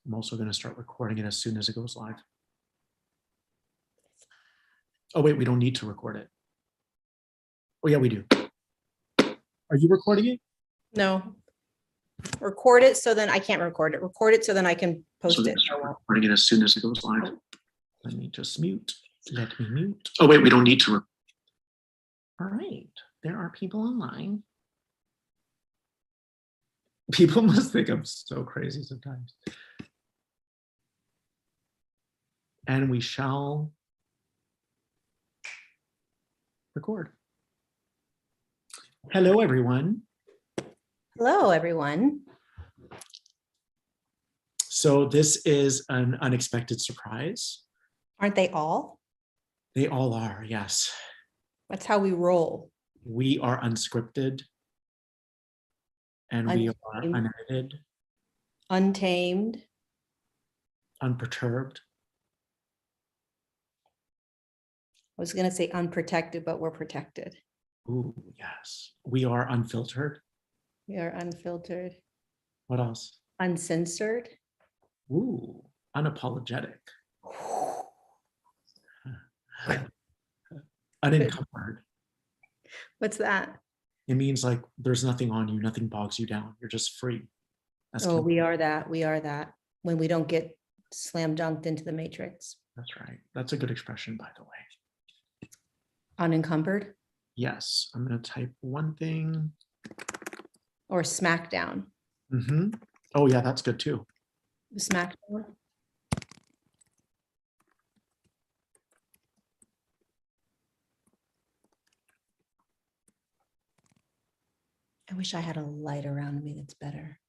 I'm also going to start recording it as soon as it goes live. Oh, wait, we don't need to record it. Oh, yeah, we do. Are you recording it? No. Record it so then I can't record it. Record it so then I can post it. Start recording it as soon as it goes live. Let me just mute. Let me mute. Oh, wait, we don't need to. All right. There are people online. People must think I'm so crazy sometimes. And we shall record. Hello, everyone. Hello, everyone. So this is an unexpected surprise. Aren't they all? They all are, yes. That's how we roll. We are unscripted. And we are unedited. Untamed. Unperturbed. I was going to say unprotected, but we're protected. Ooh, yes. We are unfiltered. We are unfiltered. What else? Uncensored. Ooh, unapologetic. Unencumbered. What's that? It means like there's nothing on you, nothing bogs you down. You're just free. That's we are that. We are that. When we don't get slam dunked into the matrix. That's right. That's a good expression, by the way. Unencumbered? Yes. I'm going to type one thing. Or smackdown. Mm-hmm. Oh, yeah, that's good too. Smackdown. I wish I had a light around me that's better.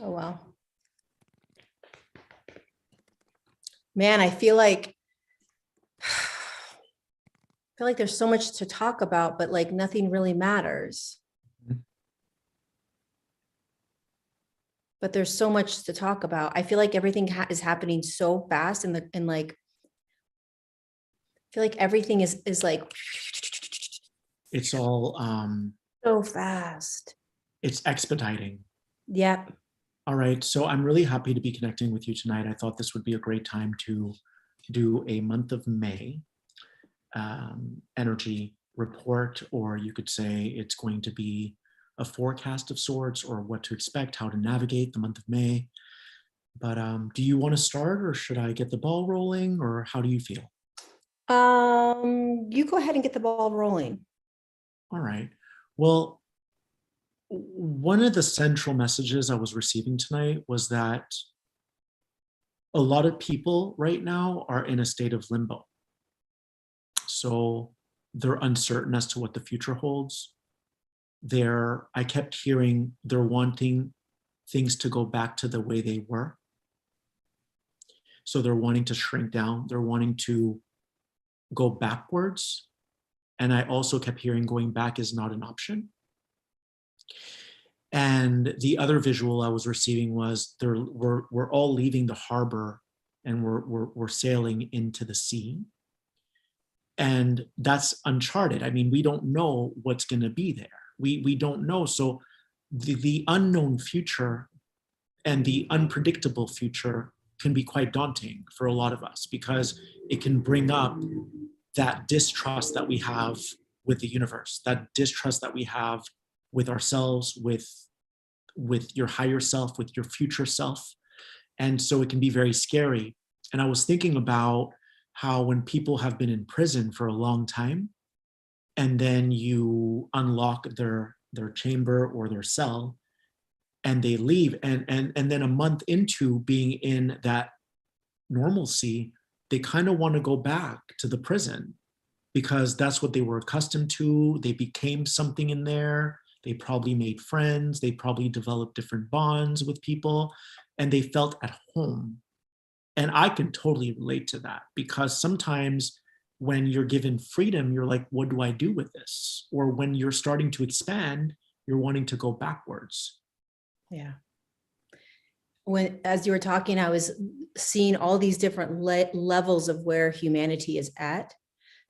Oh, wow. Man, I feel like there's so much to talk about, but like nothing really matters. Mm-hmm. But there's so much to talk about. I feel like everything is happening so fast and like, I feel like everything is like. It's all. So fast. It's expediting. Yep. All right. So I'm really happy to be connecting with you tonight. I thought this would be a great time to do a month of May energy report, or you could say it's going to be a forecast of sorts, or what to expect, how to navigate the month of May. But do you want to start, or should I get the ball rolling, or how do you feel? You go ahead and get the ball rolling. All right. Well, one of the central messages I was receiving tonight was that a lot of people right now are in a state of limbo. So they're uncertain as to what the future holds. I kept hearing they're wanting things to go back to the way they were. So they're wanting to shrink down. They're wanting to go backwards. And I also kept hearing going back is not an option. And the other visual I was receiving was we're all leaving the harbor and we're sailing into the sea. And that's uncharted. I mean, we don't know what's going to be there. We don't know. So the unknown future and the unpredictable future can be quite daunting for a lot of us, because it can bring up that distrust that we have with the universe, that distrust that we have with ourselves, with your higher self, with your future self. And so it can be very scary. And I was thinking about how when people have been in prison for a long time, and then you unlock their chamber or their cell, and they leave, and then a month into being in that normalcy, they kind of want to go back to the prison, because that's what they were accustomed to. They became something in there. They probably made friends. They probably developed different bonds with people, and they felt at home. And I can totally relate to that, because sometimes when you're given freedom, you're like, what do I do with this? Or when you're starting to expand, you're wanting to go backwards. Yeah. As you were talking, I was seeing all these different levels of where humanity is at.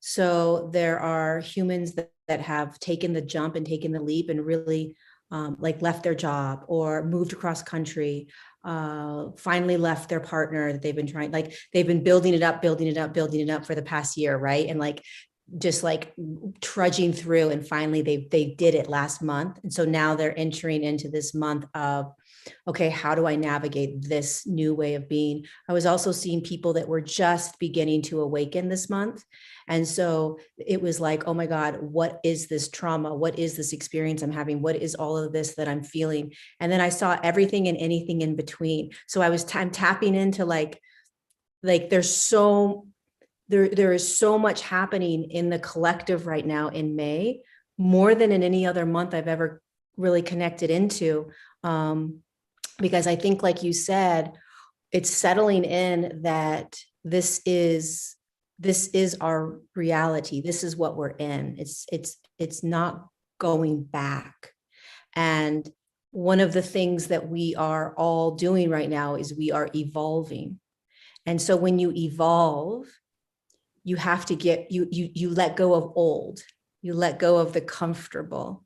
So there are humans that have taken the jump and taken the leap and really like left their job or moved across country, finally left their partner that they've been trying, like they've been building it up, building it up, building it up for the past year, right? And like just like trudging through, and finally they did it last month. And so now they're entering into this month of, okay, how do I navigate this new way of being? I was also seeing people that were just beginning to awaken this month. And so it was like, oh my God, what is this trauma? What is this experience I'm having? What is all of this that I'm feeling? And then I saw everything and anything in between. So I'm tapping into like there is so much happening in the collective right now in May, more than in any other month I've ever really connected into. Because I think, like you said, it's settling in that this is our reality. This is what we're in. It's not going back. And one of the things that we are all doing right now is we are evolving. And so when you evolve, you have to you let go of old, you let go of the comfortable.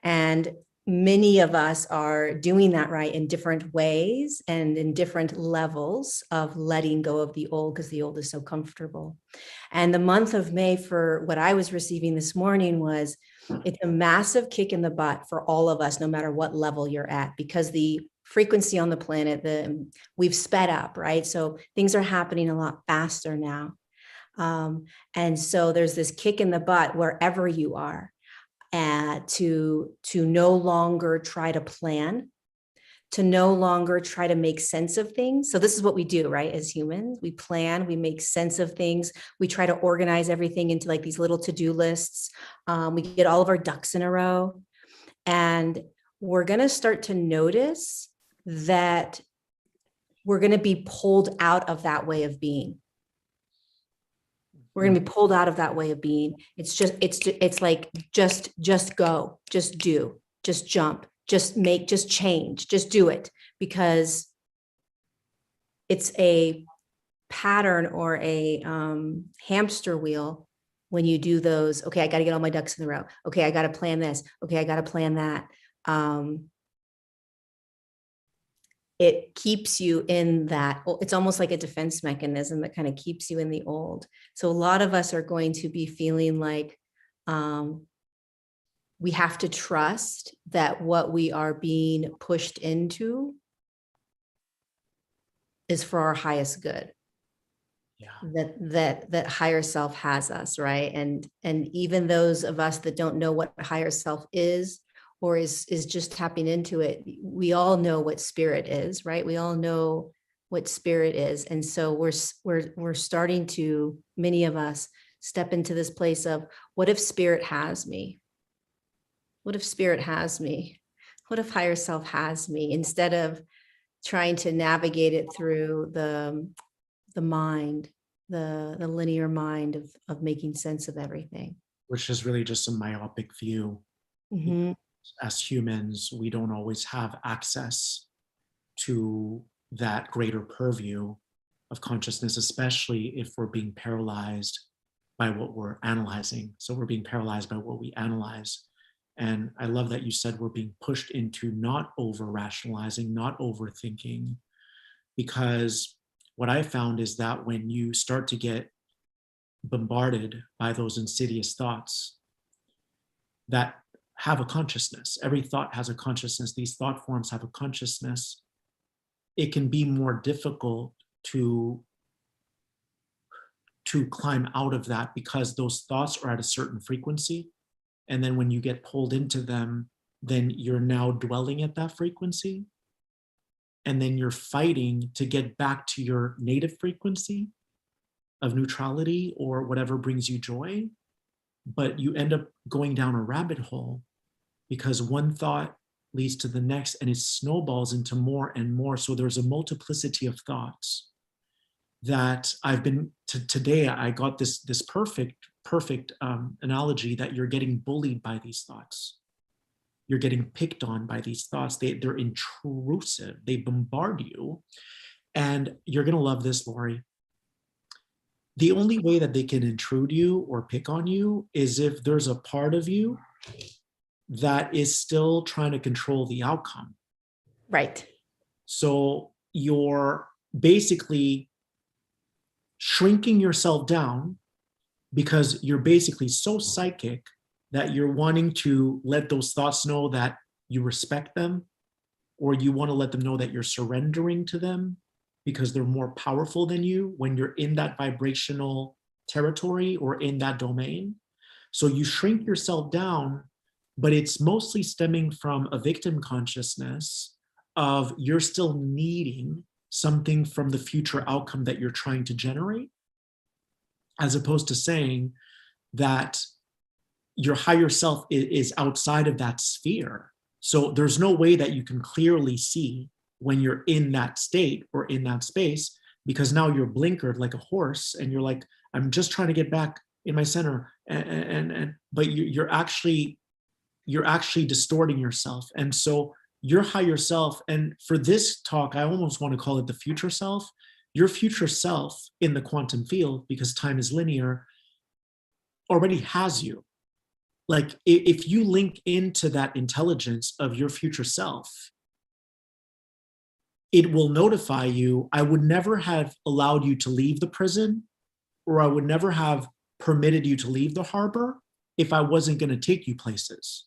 And many of us are doing that, right, in different ways and in different levels of letting go of the old, because the old is so comfortable. And the month of May, for what I was receiving this morning, was it's a massive kick in the butt for all of us, no matter what level you're at, because the frequency on the planet, we've sped up, right? So things are happening a lot faster now. And so there's this kick in the butt wherever you are, to no longer try to plan, to no longer try to make sense of things. So this is what we do, right? As humans, we plan, we make sense of things. We try to organize everything into like these little to-do lists. We get all of our ducks in a row. And we're going to start to notice that we're going to be pulled out of that way of being. We're going to be pulled out of that way of being. It's like, just go, just do, just jump, just change, just do it, because it's a pattern or a hamster wheel. When you do those, okay, I got to get all my ducks in a row. Okay, I got to plan this. Okay, I got to plan that. It keeps you in that. It's almost like a defense mechanism that kind of keeps you in the old. So a lot of us are going to be feeling like we have to trust that what we are being pushed into is for our highest good. Yeah. That higher self has us, right? And even those of us that don't know what higher self is, or is just tapping into it, we all know what spirit is, right? We all know what spirit is. And so we're starting to, many of us, step into this place of, what if spirit has me? What if spirit has me? What if higher self has me? Instead of trying to navigate it through the mind, the linear mind of making sense of everything. Which is really just a myopic view. Mm-hmm. As humans, we don't always have access to that greater purview of consciousness, especially if we're being paralyzed by what we're analyzing. So we're being paralyzed by what we analyze. And I love that you said we're being pushed into not over-rationalizing, not overthinking, because what I found is that when you start to get bombarded by those insidious thoughts that have a consciousness, every thought has a consciousness, these thought forms have a consciousness, it can be more difficult to climb out of that, because those thoughts are at a certain frequency. And then when you get pulled into them, then you're now dwelling at that frequency. And then you're fighting to get back to your native frequency of neutrality or whatever brings you joy. But you end up going down a rabbit hole, because one thought leads to the next and it snowballs into more and more. So there's a multiplicity of thoughts that I've been today. I got this perfect analogy that you're getting bullied by these thoughts. You're getting picked on by these thoughts. They're intrusive. They bombard you. And you're going to love this, Lorie. the only way that they can intrude you or pick on you is if there's a part of you that is still trying to control the outcome. Right. So you're basically shrinking yourself down because you're basically so psychic that you're wanting to let those thoughts know that you respect them, or you want to let them know that you're surrendering to them because they're more powerful than you when you're in that vibrational territory or in that domain. So you shrink yourself down, but it's mostly stemming from a victim consciousness of you're still needing something from the future outcome that you're trying to generate, as opposed to saying that your higher self is outside of that sphere. So there's no way that you can clearly see when you're in that state or in that space, because now you're blinkered like a horse and you're like, I'm just trying to get back in my center. But you're actually distorting yourself. And so your higher self, and for this talk, I almost want to call it the future self. Your future self in the quantum field, because time is linear, already has you. Like if you link into that intelligence of your future self, it will notify you, I would never have allowed you to leave the prison, or I would never have permitted you to leave the harbor if I wasn't going to take you places.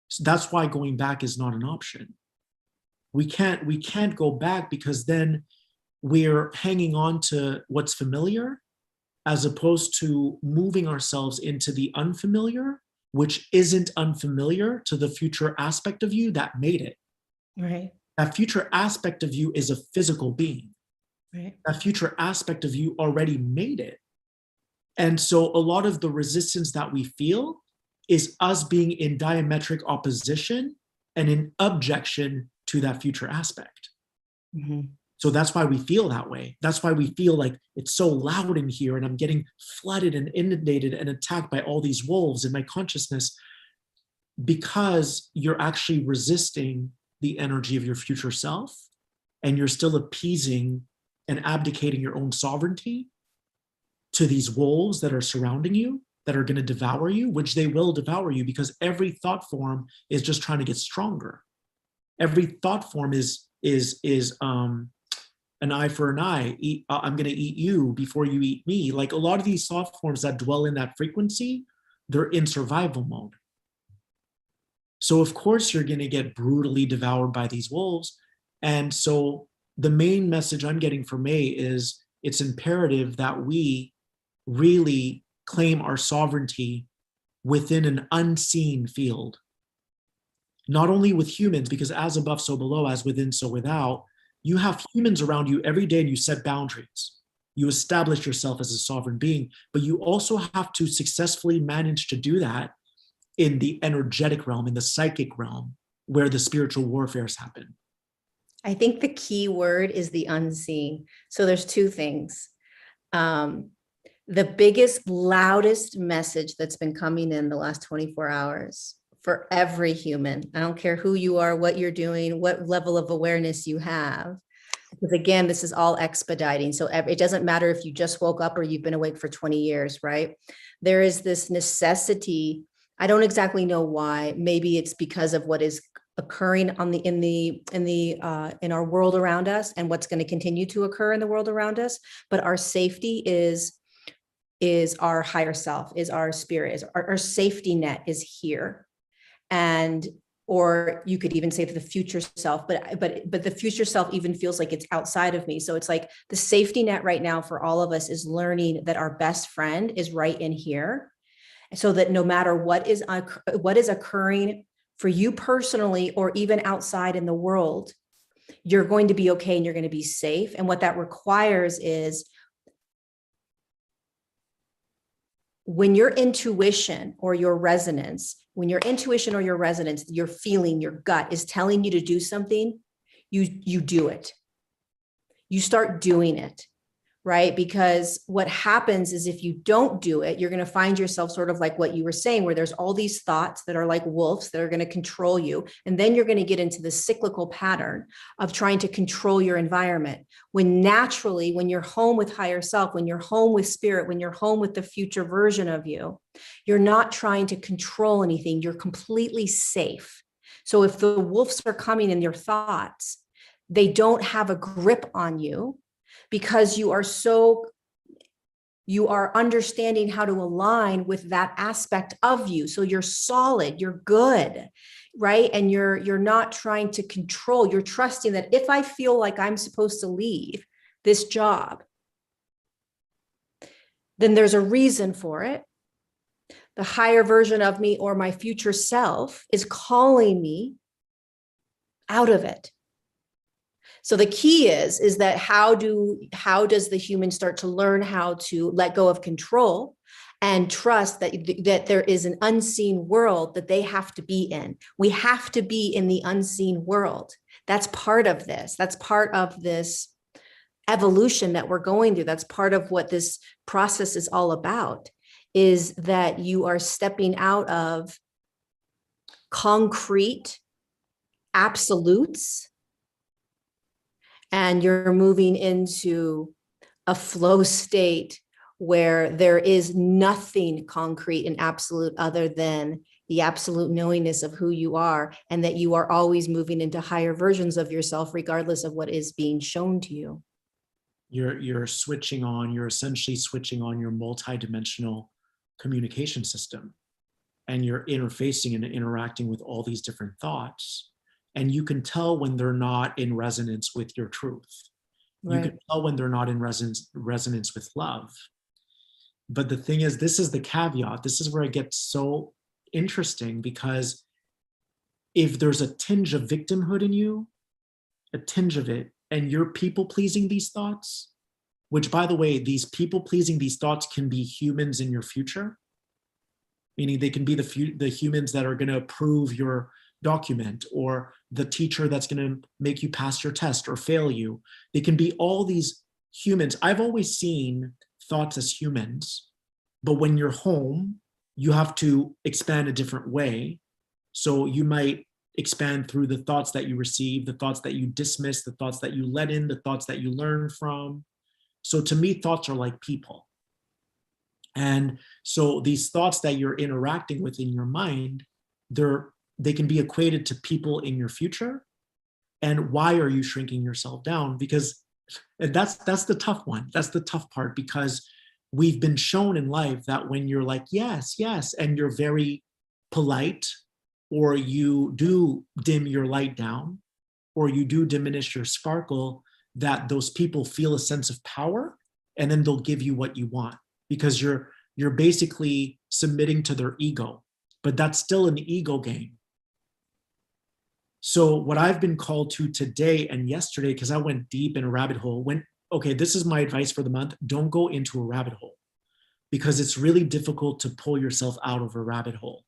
So that's why going back is not an option. We can't go back, because then we're hanging on to what's familiar as opposed to moving ourselves into the unfamiliar, which isn't unfamiliar to the future aspect of you that made it. Right. That future aspect of you is a physical being. Right. That future aspect of you already made it. And so a lot of the resistance that we feel is us being in diametric opposition and in objection to that future aspect. Mm-hmm. So that's why we feel that way. That's why we feel like it's so loud in here and I'm getting flooded and inundated and attacked by all these wolves in my consciousness, because you're actually resisting the energy of your future self, and you're still appeasing and abdicating your own sovereignty to these wolves that are surrounding you, that are going to devour you, which they will devour you, because every thought form is just trying to get stronger. Every thought form is an eye for an eye. I'm going to eat you before you eat me. Like a lot of these thought forms that dwell in that frequency, they're in survival mode. So of course you're going to get brutally devoured by these wolves. And so the main message I'm getting from May is it's imperative that we really claim our sovereignty within an unseen field. Not only with humans, because as above, so below, as within, so without, you have humans around you every day and you set boundaries. You establish yourself as a sovereign being, but you also have to successfully manage to do that in the energetic realm, in the psychic realm, where the spiritual warfares happen. I think the key word is the unseen. So there's two things. The biggest, loudest message that's been coming in the last 24 hours for every human, I don't care who you are, what you're doing, what level of awareness you have, because again, this is all expediting. So it doesn't matter if you just woke up or you've been awake for 20 years, right? There is this necessity. I don't exactly know why. Maybe it's because of what is occurring in our world around us and what's going to continue to occur in the world around us. But our safety is our higher self, is our spirit, is our safety net is here. And, or you could even say to the future self, but the future self even feels like it's outside of me. So it's like the safety net right now for all of us is learning that our best friend is right in here, so that no matter what is occurring for you personally, or even outside in the world, you're going to be okay and you're going to be safe. And what that requires is, when your intuition or your resonance, your feeling, your gut is telling you to do something, you do it. You start doing it, right? Because what happens is if you don't do it, you're going to find yourself sort of like what you were saying, where there's all these thoughts that are like wolves that are going to control you. And then you're going to get into the cyclical pattern of trying to control your environment. When naturally, when you're home with higher self, when you're home with spirit, when you're home with the future version of you, you're not trying to control anything. You're completely safe. So if the wolves are coming in your thoughts, they don't have a grip on you, because you are understanding how to align with that aspect of you. So you're solid, you're good, right? And you're not trying to control. You're trusting that if I feel like I'm supposed to leave this job, then there's a reason for it. The higher version of me or my future self is calling me out of it. So the key is that how does the human start to learn how to let go of control and trust that there is an unseen world that they have to be in. We have to be in the unseen world. That's part of this. That's part of this evolution that we're going through. That's part of what this process is all about, is that you are stepping out of concrete absolutes and you're moving into a flow state where there is nothing concrete and absolute other than the absolute knowingness of who you are, and that you are always moving into higher versions of yourself, regardless of what is being shown to you. You're essentially switching on your multidimensional communication system, and you're interfacing and interacting with all these different thoughts. And you can tell when they're not in resonance with your truth. Right. You can tell when they're not in resonance with love. But the thing is, this is the caveat. This is where it gets so interesting, because if there's a tinge of victimhood in you, a tinge of it, and you're people pleasing these thoughts, which, by the way, these people pleasing these thoughts can be humans in your future, meaning they can be the humans that are going to approve your document, or the teacher that's going to make you pass your test or fail you. They can be all these humans. I've always seen thoughts as humans, but when you're home, you have to expand a different way. So you might expand through the thoughts that you receive, the thoughts that you dismiss, the thoughts that you let in, the thoughts that you learn from. So to me, thoughts are like people. And so these thoughts that you're interacting with in your mind, they can be equated to people in your future. And why are you shrinking yourself down? Because that's the tough one. That's the tough part, because we've been shown in life that when you're like, yes, yes, and you're very polite, or you do dim your light down, or you do diminish your sparkle, that those people feel a sense of power, and then they'll give you what you want, because you're basically submitting to their ego. But that's still an ego game. So what I've been called to today and yesterday, because I went deep in a rabbit hole, okay, this is my advice for the month: don't go into a rabbit hole, because it's really difficult to pull yourself out of a rabbit hole.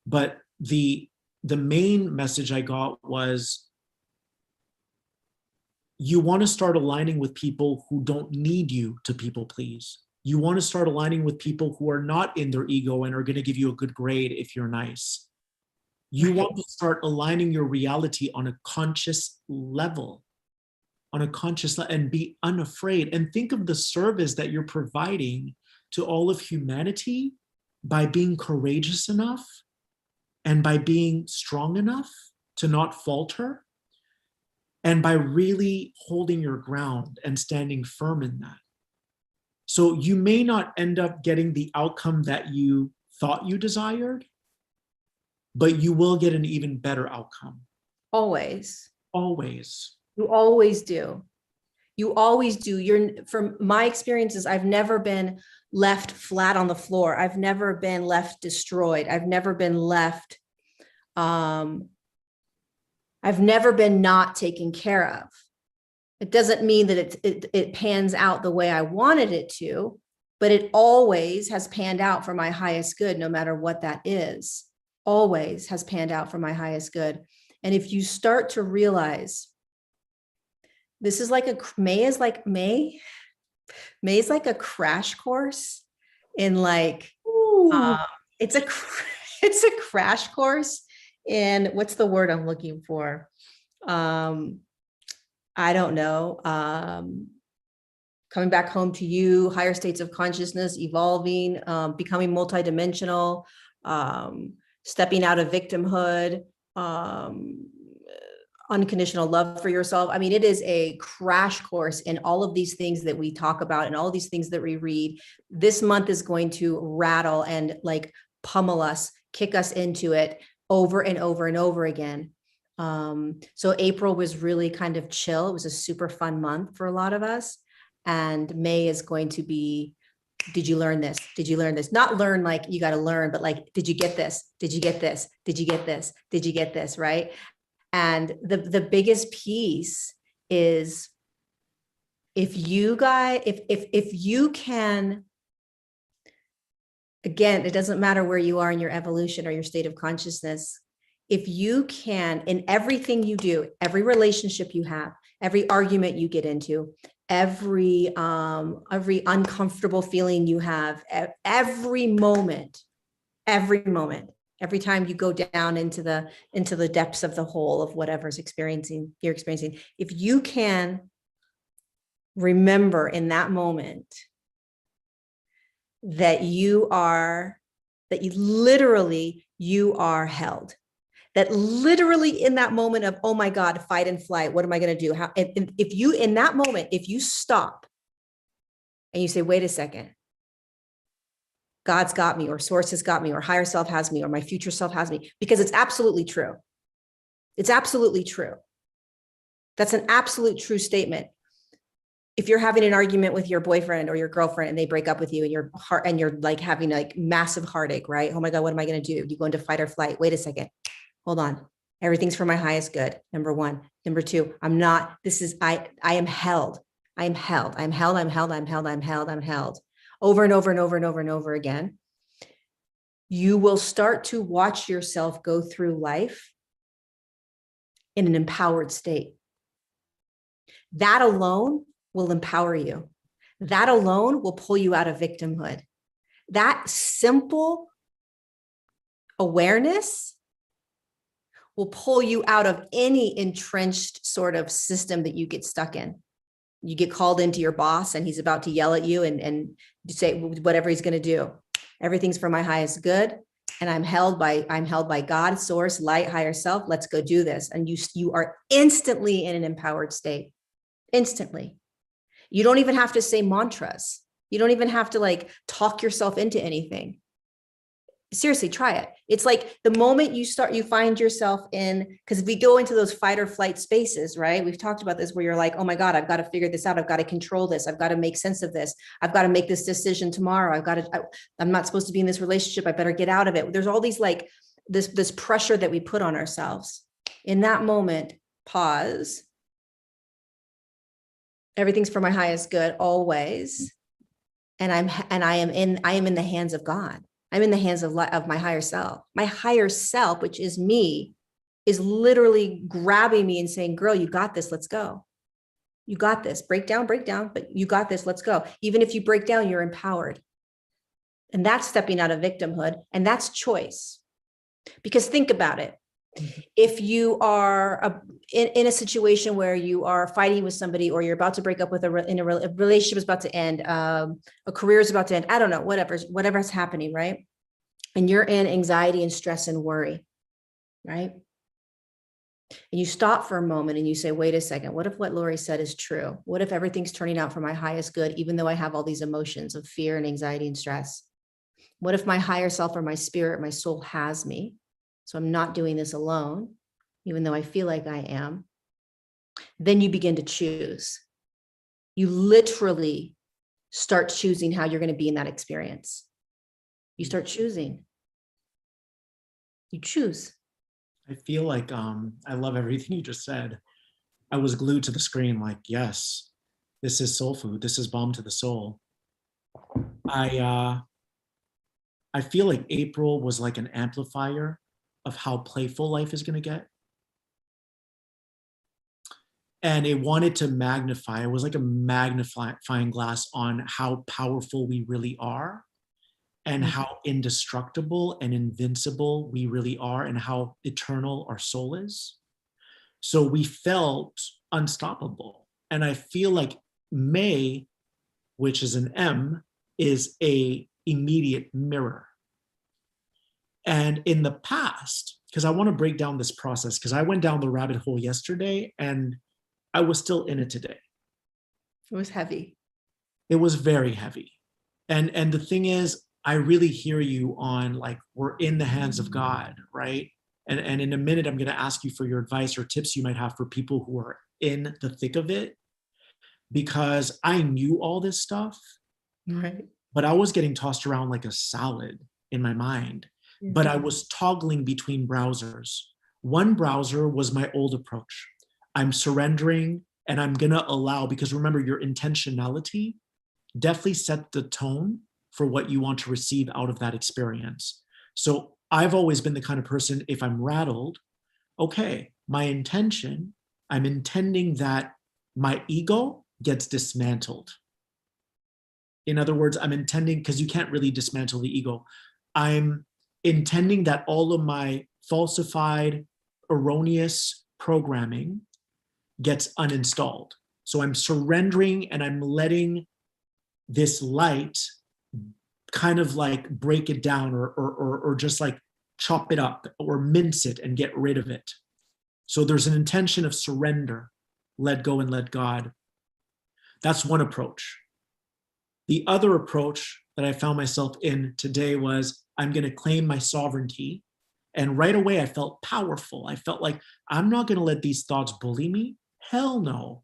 But the main message I got was, you want to start aligning with people who don't need you to people please. You want to start aligning with people who are not in their ego and are going to give you a good grade if you're nice. You want to start aligning your reality on a conscious level, and be unafraid, and think of the service that you're providing to all of humanity by being courageous enough and by being strong enough to not falter, and by really holding your ground and standing firm in that. So you may not end up getting the outcome that you thought you desired, but you will get an even better outcome. Always. Always. You always do. You always do. From my experiences, I've never been left flat on the floor. I've never been left destroyed. I've never been left, I've never been not taken care of. It doesn't mean that it pans out the way I wanted it to, but it always has panned out for my highest good, no matter what that is. Always has panned out for my highest good. And if you start to realize, this is like May May's like a crash course in like, Ooh. uh, it's a, it's a crash course in, what's the word I'm looking for? Um, I don't know. Coming back home to you, higher states of consciousness, evolving, becoming multidimensional, stepping out of victimhood, um, unconditional love for yourself. I mean, it is a crash course in all of these things that we talk about and all these things that we read. This month is going to rattle and like pummel us, kick us into it over and over and over again. So April was really kind of chill. It was a super fun month for a lot of us. And May is going to be, did you learn this? Did you learn this? Not learn like you got to learn, but like, did you get this? Did you get this? Did you get this? Did you get this? Right. And the biggest piece is if you guys, if you can, again, it doesn't matter where you are in your evolution or your state of consciousness. If you can, in everything you do, every relationship you have, every argument you get into, every uncomfortable feeling you have, every moment, every time you go down into the depths of the hole of whatever's you're experiencing, if you can remember in that moment that you are held, that literally in that moment of, oh my God, fight and flight, what am I going to do? How, if you, in that moment, if you stop and you say, wait a second, God's got me, or source has got me, or higher self has me, or my future self has me, because it's absolutely true. It's absolutely true. That's an absolute true statement. If you're having an argument with your boyfriend or your girlfriend and they break up with you and you're like having like massive heartache, right? Oh my God, what am I going to do? You go into fight or flight. Wait a second. Hold on. Everything's for my highest good. Number one. Number two, I am held. I'm held. I'm held. I'm held. I'm held. I'm held. I'm held. Over and over and over and over and over again. You will start to watch yourself go through life in an empowered state. That alone will empower you. That alone will pull you out of victimhood. That simple awareness will pull you out of any entrenched sort of system that you get stuck in. You get called into your boss and he's about to yell at you and say whatever he's going to do. Everything's for my highest good. And I'm held by God, source, light, higher self. Let's go do this. And you are instantly in an empowered state. Instantly. You don't even have to say mantras. You don't even have to like talk yourself into anything. Seriously, try it. It's like the moment you find yourself in, because we go into those fight or flight spaces, right? We've talked about this where you're like, oh my God, I've got to figure this out. I've got to control this. I've got to make sense of this. I've got to make this decision tomorrow. I'm not supposed to be in this relationship. I better get out of it. There's all these like this pressure that we put on ourselves. In that moment, pause. Everything's for my highest good always. And I am in the hands of God. I'm in the hands of my higher self. My higher self, which is me, is literally grabbing me and saying, girl, you got this. Let's go. You got this. Break down, but you got this. Let's go. Even if you break down, you're empowered. And that's stepping out of victimhood. And that's choice. Because think about it. If you are in a situation where you are fighting with somebody, or you're about to break up with a relationship is about to end, a career is about to end, I don't know, whatever's happening, right? And you're in anxiety and stress and worry, right? And you stop for a moment and you say, wait a second, what if what Lorie said is true? What if everything's turning out for my highest good, even though I have all these emotions of fear and anxiety and stress? What if my higher self or my spirit, my soul has me? So I'm not doing this alone, even though I feel like I am. Then you begin to choose. You literally start choosing how you're going to be in that experience. You start choosing. You choose. I feel like I love everything you just said. I was glued to the screen like, yes, this is soul food. This is balm to the soul. I feel like April was like an amplifier of how playful life is going to get. and it wanted to magnify. It was like a magnifying glass on how powerful we really are, and how indestructible and invincible we really are, and how eternal our soul is. So we felt unstoppable. And I feel like May, which is an M, is a immediate mirror. And in the past, because I want to break down this process, because I went down the rabbit hole yesterday and I was still in it today. It was heavy. It was very heavy. And the thing is, I really hear you on, like, we're in the hands of God, right? And in a minute, I'm going to ask you for your advice or tips you might have for people who are in the thick of it, because I knew all this stuff, Right. but I was getting tossed around like a salad in my mind. But I was toggling between browsers. One browser was my old approach. I'm surrendering and I'm going to allow, because remember, your intentionality definitely set the tone for what you want to receive out of that experience. So I've always been the kind of person, if I'm rattled, okay, my intention, I'm intending that my ego gets dismantled. In other words, I'm intending, because you can't really dismantle the ego, I'm intending that all of my falsified, erroneous programming gets uninstalled. So I'm surrendering and I'm letting this light kind of like break it down, or just like chop it up or mince it and get rid of it. So there's an intention of surrender, let go and let God. That's one approach. The other approach that I found myself in today was, I'm going to claim my sovereignty. And right away, I felt powerful. I felt like, I'm not going to let these thoughts bully me. Hell no.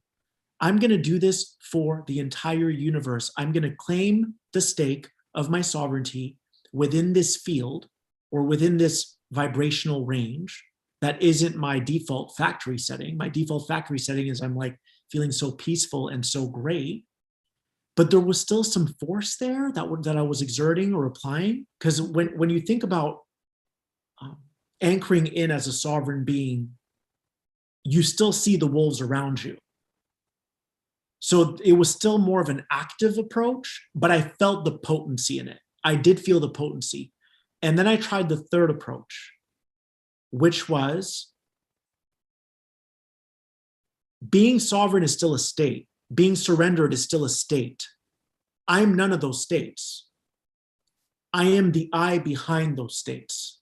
I'm going to do this for the entire universe. I'm going to claim the stake of my sovereignty within this field, or within this vibrational range that isn't my default factory setting. My default factory setting is, I'm like feeling so peaceful and so great. But there was still some force there that I was exerting or applying. Because when you think about anchoring in as a sovereign being, you still see the wolves around you. So it was still more of an active approach, but I felt the potency in it. I did feel the potency. And then I tried the third approach, which was, being sovereign is still a state. Being surrendered is still a state. I'm none of those states. I am the I behind those states.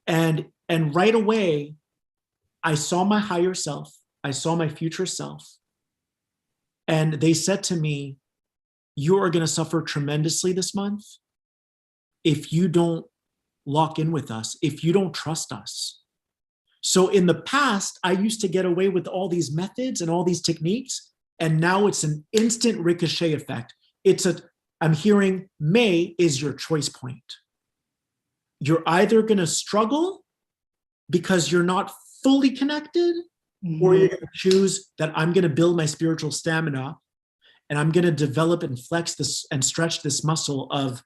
And right away, I saw my higher self. I saw my future self. And they said to me, you are going to suffer tremendously this month if you don't lock in with us, if you don't trust us. So in the past, I used to get away with all these methods and all these techniques, and now it's an instant ricochet effect. I'm hearing, May is your choice point. You're either going to struggle because you're not fully connected, or you're going to choose that I'm going to build my spiritual stamina, and I'm going to develop and flex this and stretch this muscle of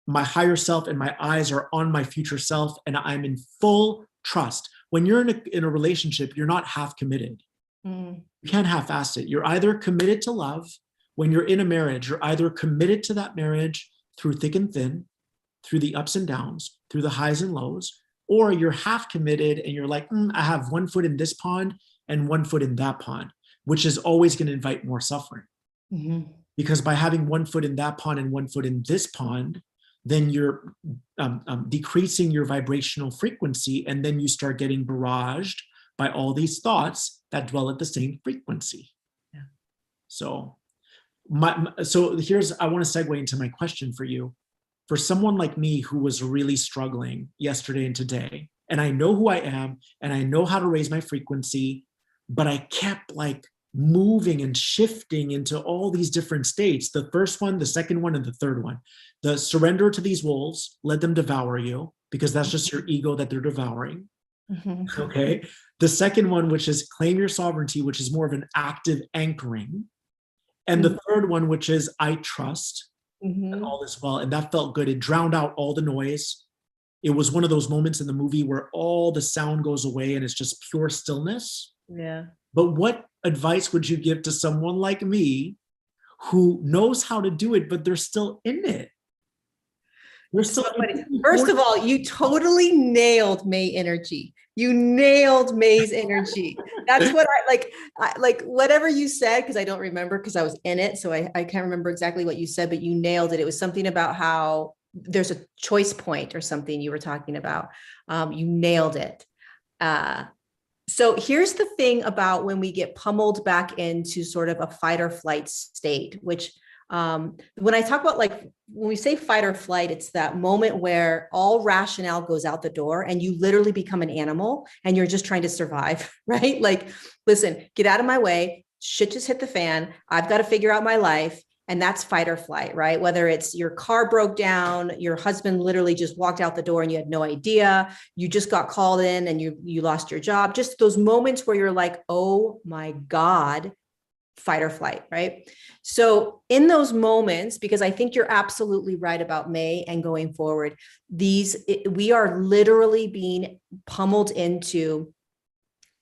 my higher self, and my eyes are on my future self, and I'm in full trust. When you're in a relationship, you're not half committed. You can't half-ass it. You're either committed to love. When you're in a marriage, you're either committed to that marriage through thick and thin, through the ups and downs, through the highs and lows, or you're half committed and you're like, I have one foot in this pond and one foot in that pond, which is always going to invite more suffering. Because by having one foot in that pond and one foot in this pond, then you're decreasing your vibrational frequency, and then you start getting barraged by all these thoughts that dwell at the same frequency. Yeah. So I want to segue into my question for you. For someone like me who was really struggling yesterday and today, and I know who I am and I know how to raise my frequency, but I kept like moving and shifting into all these different states. The first one, the second one, and the third one. The surrender to these wolves, let them devour you, because that's just your ego that they're devouring. Okay. The second one, which is claim your sovereignty, which is more of an active anchoring. And the third one, which is I trust that all is well. And that felt good. It drowned out all the noise. It was one of those moments in the movie where all the sound goes away and it's just pure stillness. Yeah. But what advice would you give to someone like me who knows how to do it, but they're still in it? They're So still funny. First of all, you totally nailed May energy. You nailed May's energy. That's what I like. Like whatever you said, because I don't remember because I was in it. So I can't remember exactly what you said, but you nailed it. It was something about how there's a choice point or something you were talking about. You nailed it. So here's the thing about when we get pummeled back into sort of a fight or flight state, which when I talk about like when we say fight or flight, it's that moment where all rationale goes out the door and you literally become an animal and you're just trying to survive, right? Like, listen, get out of my way. Shit just hit the fan. I've got to figure out my life. And that's fight or flight, right? Whether it's your car broke down, your husband literally just walked out the door and you had no idea, you just got called in and you lost your job. Just those moments where you're like, oh my God, fight or flight, right? So in those moments, because I think you're absolutely right about May and going forward, we are literally being pummeled into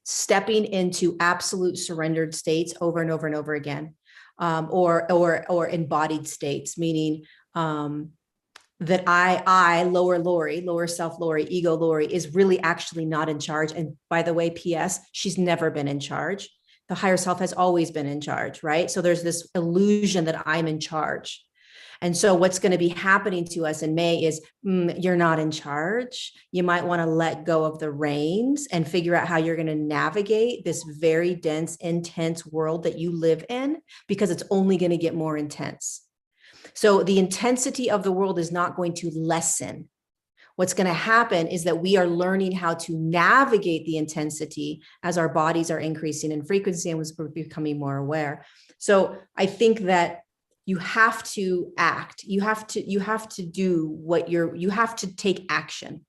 stepping into absolute surrendered states over and over and over again. Or embodied states, meaning that I, lower Lorie, lower self Lorie, ego Lorie, is really actually not in charge. And by the way, P.S., she's never been in charge. The higher self has always been in charge, right? So there's this illusion that I'm in charge. And so what's going to be happening to us in May is you're not in charge. You might want to let go of the reins and figure out how you're going to navigate this very dense, intense world that you live in, because it's only going to get more intense. So the intensity of the world is not going to lessen. What's going to happen is that we are learning how to navigate the intensity as our bodies are increasing in frequency and we're becoming more aware. So I think that you have to act. You have to do you have to take action.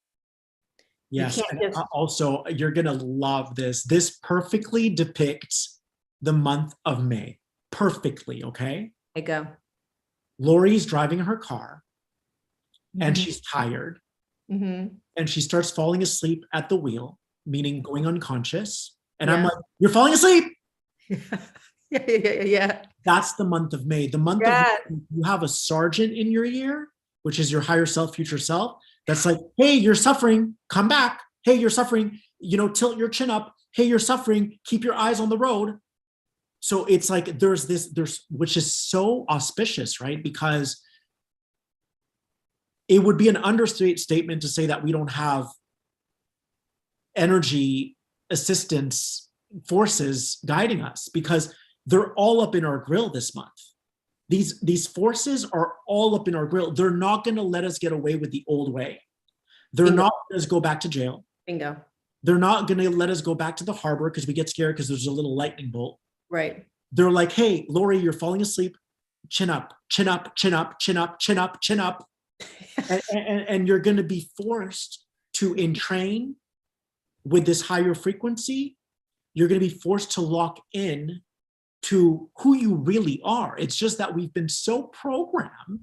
Yes. You can't just, also, you're going to love this. This perfectly depicts the month of May. Perfectly. Okay. I go. Lori's driving her car and Mhm. she's tired Mhm. and she starts falling asleep at the wheel, meaning going unconscious. And I'm Yeah. like, you're falling asleep. Yeah. That's the month of May. The month of Yeah. May, you have a sergeant in your ear, which is your higher self, future self. That's like, hey, you're suffering. Come back. Hey, you're suffering. Tilt your chin up. Hey, you're suffering. Keep your eyes on the road. So it's like there's which is so auspicious, right? Because it would be an understatement to say that we don't have energy assistance forces guiding us, because they're all up in our grill this month. These forces are all up in our grill. They're not going to let us get away with the old way. They're Bingo. not going to go back to jail. Bingo. They're not going to let us go back to the harbor because we get scared because there's a little lightning bolt. Right. They're like, hey, Lorie, you're falling asleep. Chin up, chin up, chin up, chin up, chin up, chin up. And you're going to be forced to entrain with this higher frequency. You're going to be forced to lock in to who you really are. It's just that we've been so programmed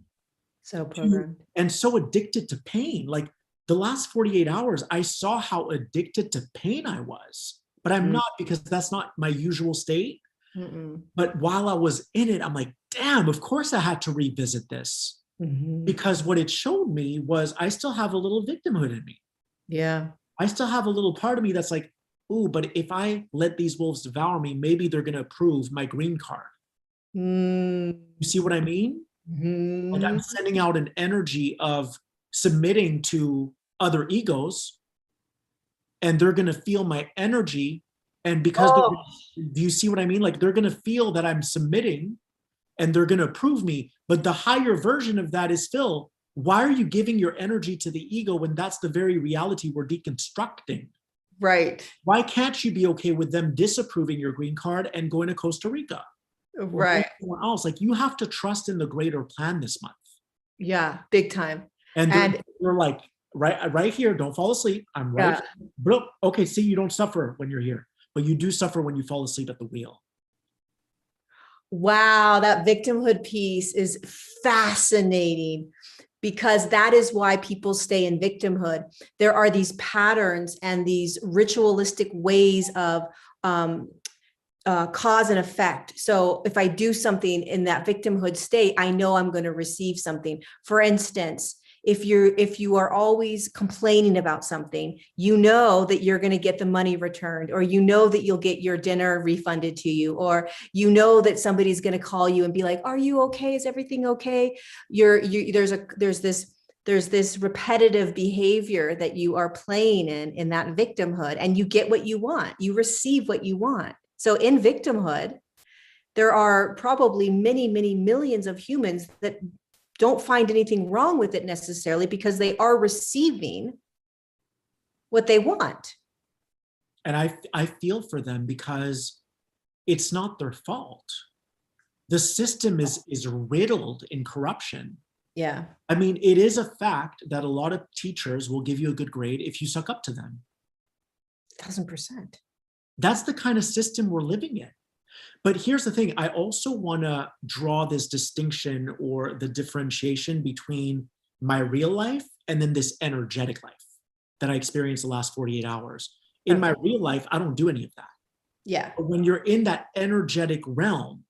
and so addicted to pain. Like the last 48 hours, I saw how addicted to pain I was, but I'm not, because that's not my usual state. Mm-mm. But while I was in it, I'm like, damn, of course I had to revisit this, because what it showed me was I still have a little victimhood in me. Yeah. I still have a little part of me that's like, ooh, but if I let these wolves devour me, maybe they're going to approve my green card. You see what I mean? Like I'm sending out an energy of submitting to other egos, and they're going to feel my energy. And because Oh, do you see what I mean? Like they're going to feel that I'm submitting and they're going to approve me. But the higher version of that is, Phil, why are you giving your energy to the ego when that's the very reality we're deconstructing? right. Why can't you be okay with them disapproving your green card and going to Costa Rica or Right. somewhere else? Like you have to trust in the greater plan this month. Yeah. Big time. And And they're like, right here, don't fall asleep. I'm right. yeah. Okay, see, you don't suffer when you're here, but you do suffer when you fall asleep at the wheel. Wow, that victimhood piece is fascinating, because that is why people stay in victimhood. There are these patterns and these ritualistic ways of cause and effect. So if I do something in that victimhood state, I know I'm going to receive something. For instance, if you are always complaining about something, you know that you're going to get the money returned, or you know that you'll get your dinner refunded to you, or you know that somebody's going to call you and be like, "Are you okay? Is everything okay?" There's this repetitive behavior that you are playing in that victimhood, and you get what you want. You receive what you want. So in victimhood, there are probably many, many millions of humans that don't find anything wrong with it necessarily, because they are receiving what they want. And I feel for them, because it's not their fault. The system is riddled in corruption. Yeah. I mean, it is a fact that a lot of teachers will give you a good grade if you suck up to them. 1000%. That's the kind of system we're living in. But here's the thing. I also want to draw this distinction, or the differentiation, between my real life and then this energetic life that I experienced the last 48 hours. In my real life, I don't do any of that. Yeah. But when you're in that energetic realm,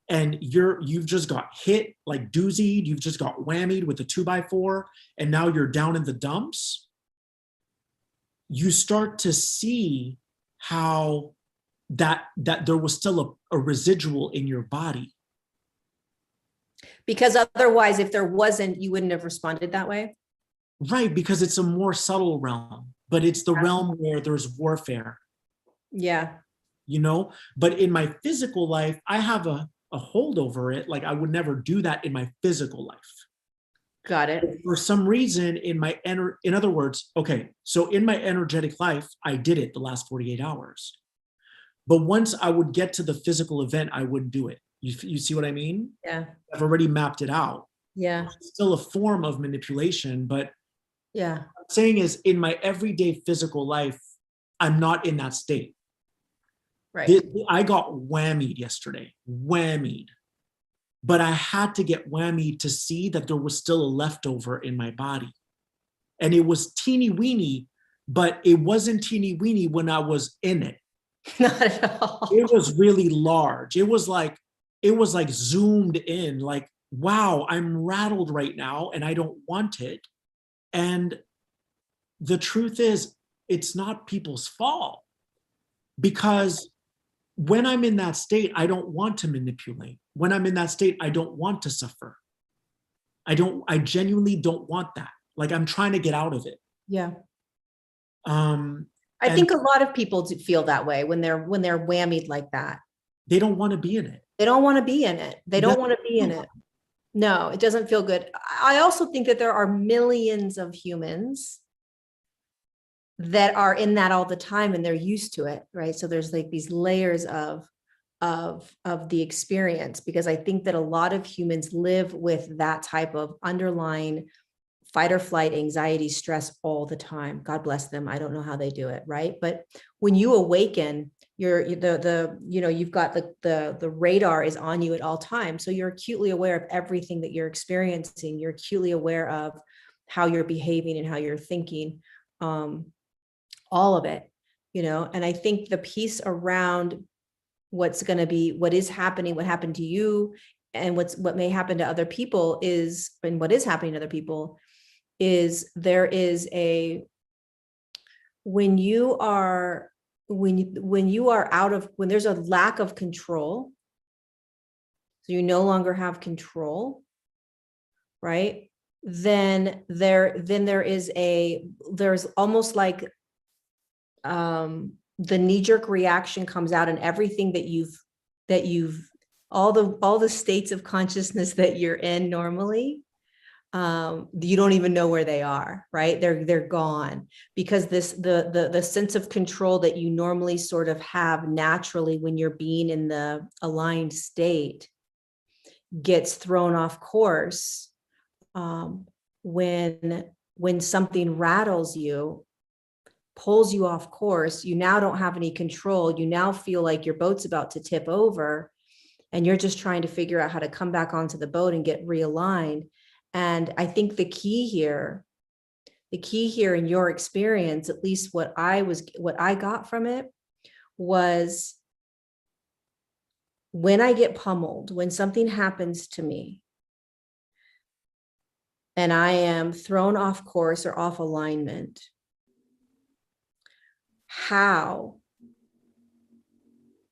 and you've just got hit, like doozied, you've just got whammied with a 2x4, and now you're down in the dumps, you start to see how that there was still a residual in your body. Because otherwise, if there wasn't, you wouldn't have responded that way. Right, because it's a more subtle realm, but it's the realm where there's warfare. Yeah. But in my physical life, I have a hold over it. Like, I would never do that in my physical life. Got it. But for some reason, in other words, okay, so in my energetic life, I did it the last 48 hours. But once I would get to the physical event, I wouldn't do it. You see what I mean? Yeah. I've already mapped it out. Yeah. It's still a form of manipulation, but Yeah. what I'm saying is, in my everyday physical life, I'm not in that state. Right. I got whammied yesterday, whammied. But I had to get whammied to see that there was still a leftover in my body. And it was teeny weeny, but it wasn't teeny weeny when I was in it. Not at all. It was really large. It was like zoomed in, like, wow, I'm rattled right now and I don't want it. And the truth is, it's not people's fault, because when I'm in that state, I don't want to manipulate. When I'm in that state, I don't want to suffer. I genuinely don't want that. Like, I'm trying to get out of it. Yeah. I think a lot of people feel that way when they're whammied like that. They don't want to be in it. They don't want to be in it. They don't want to be in it. No, it doesn't feel good. I also think that there are millions of humans that are in that all the time, and they're used to it, right? So there's like these layers of the experience, because I think that a lot of humans live with that type of underlying fight or flight, anxiety, stress all the time. God bless them. I don't know how they do it, right? But when you awaken, you've got the radar is on you at all times. So you're acutely aware of everything that you're experiencing. You're acutely aware of how you're behaving and how you're thinking, all of it, and I think the piece around what is happening, what happened to you, and what may happen to other people and what is happening to other people is, there is when there's a lack of control, so you no longer have control, right? Then there's almost like the knee-jerk reaction comes out, and everything that you've all the states of consciousness that you're in normally, you don't even know where they are, right? They're gone, because the sense of control that you normally sort of have naturally when you're being in the aligned state gets thrown off course when something rattles you, pulls you off course. You now don't have any control. You now feel like your boat's about to tip over, and you're just trying to figure out how to come back onto the boat and get realigned. And I think the key here in your experience, at least what I got from it, was when I get pummeled, when something happens to me and I am thrown off course or off alignment, how?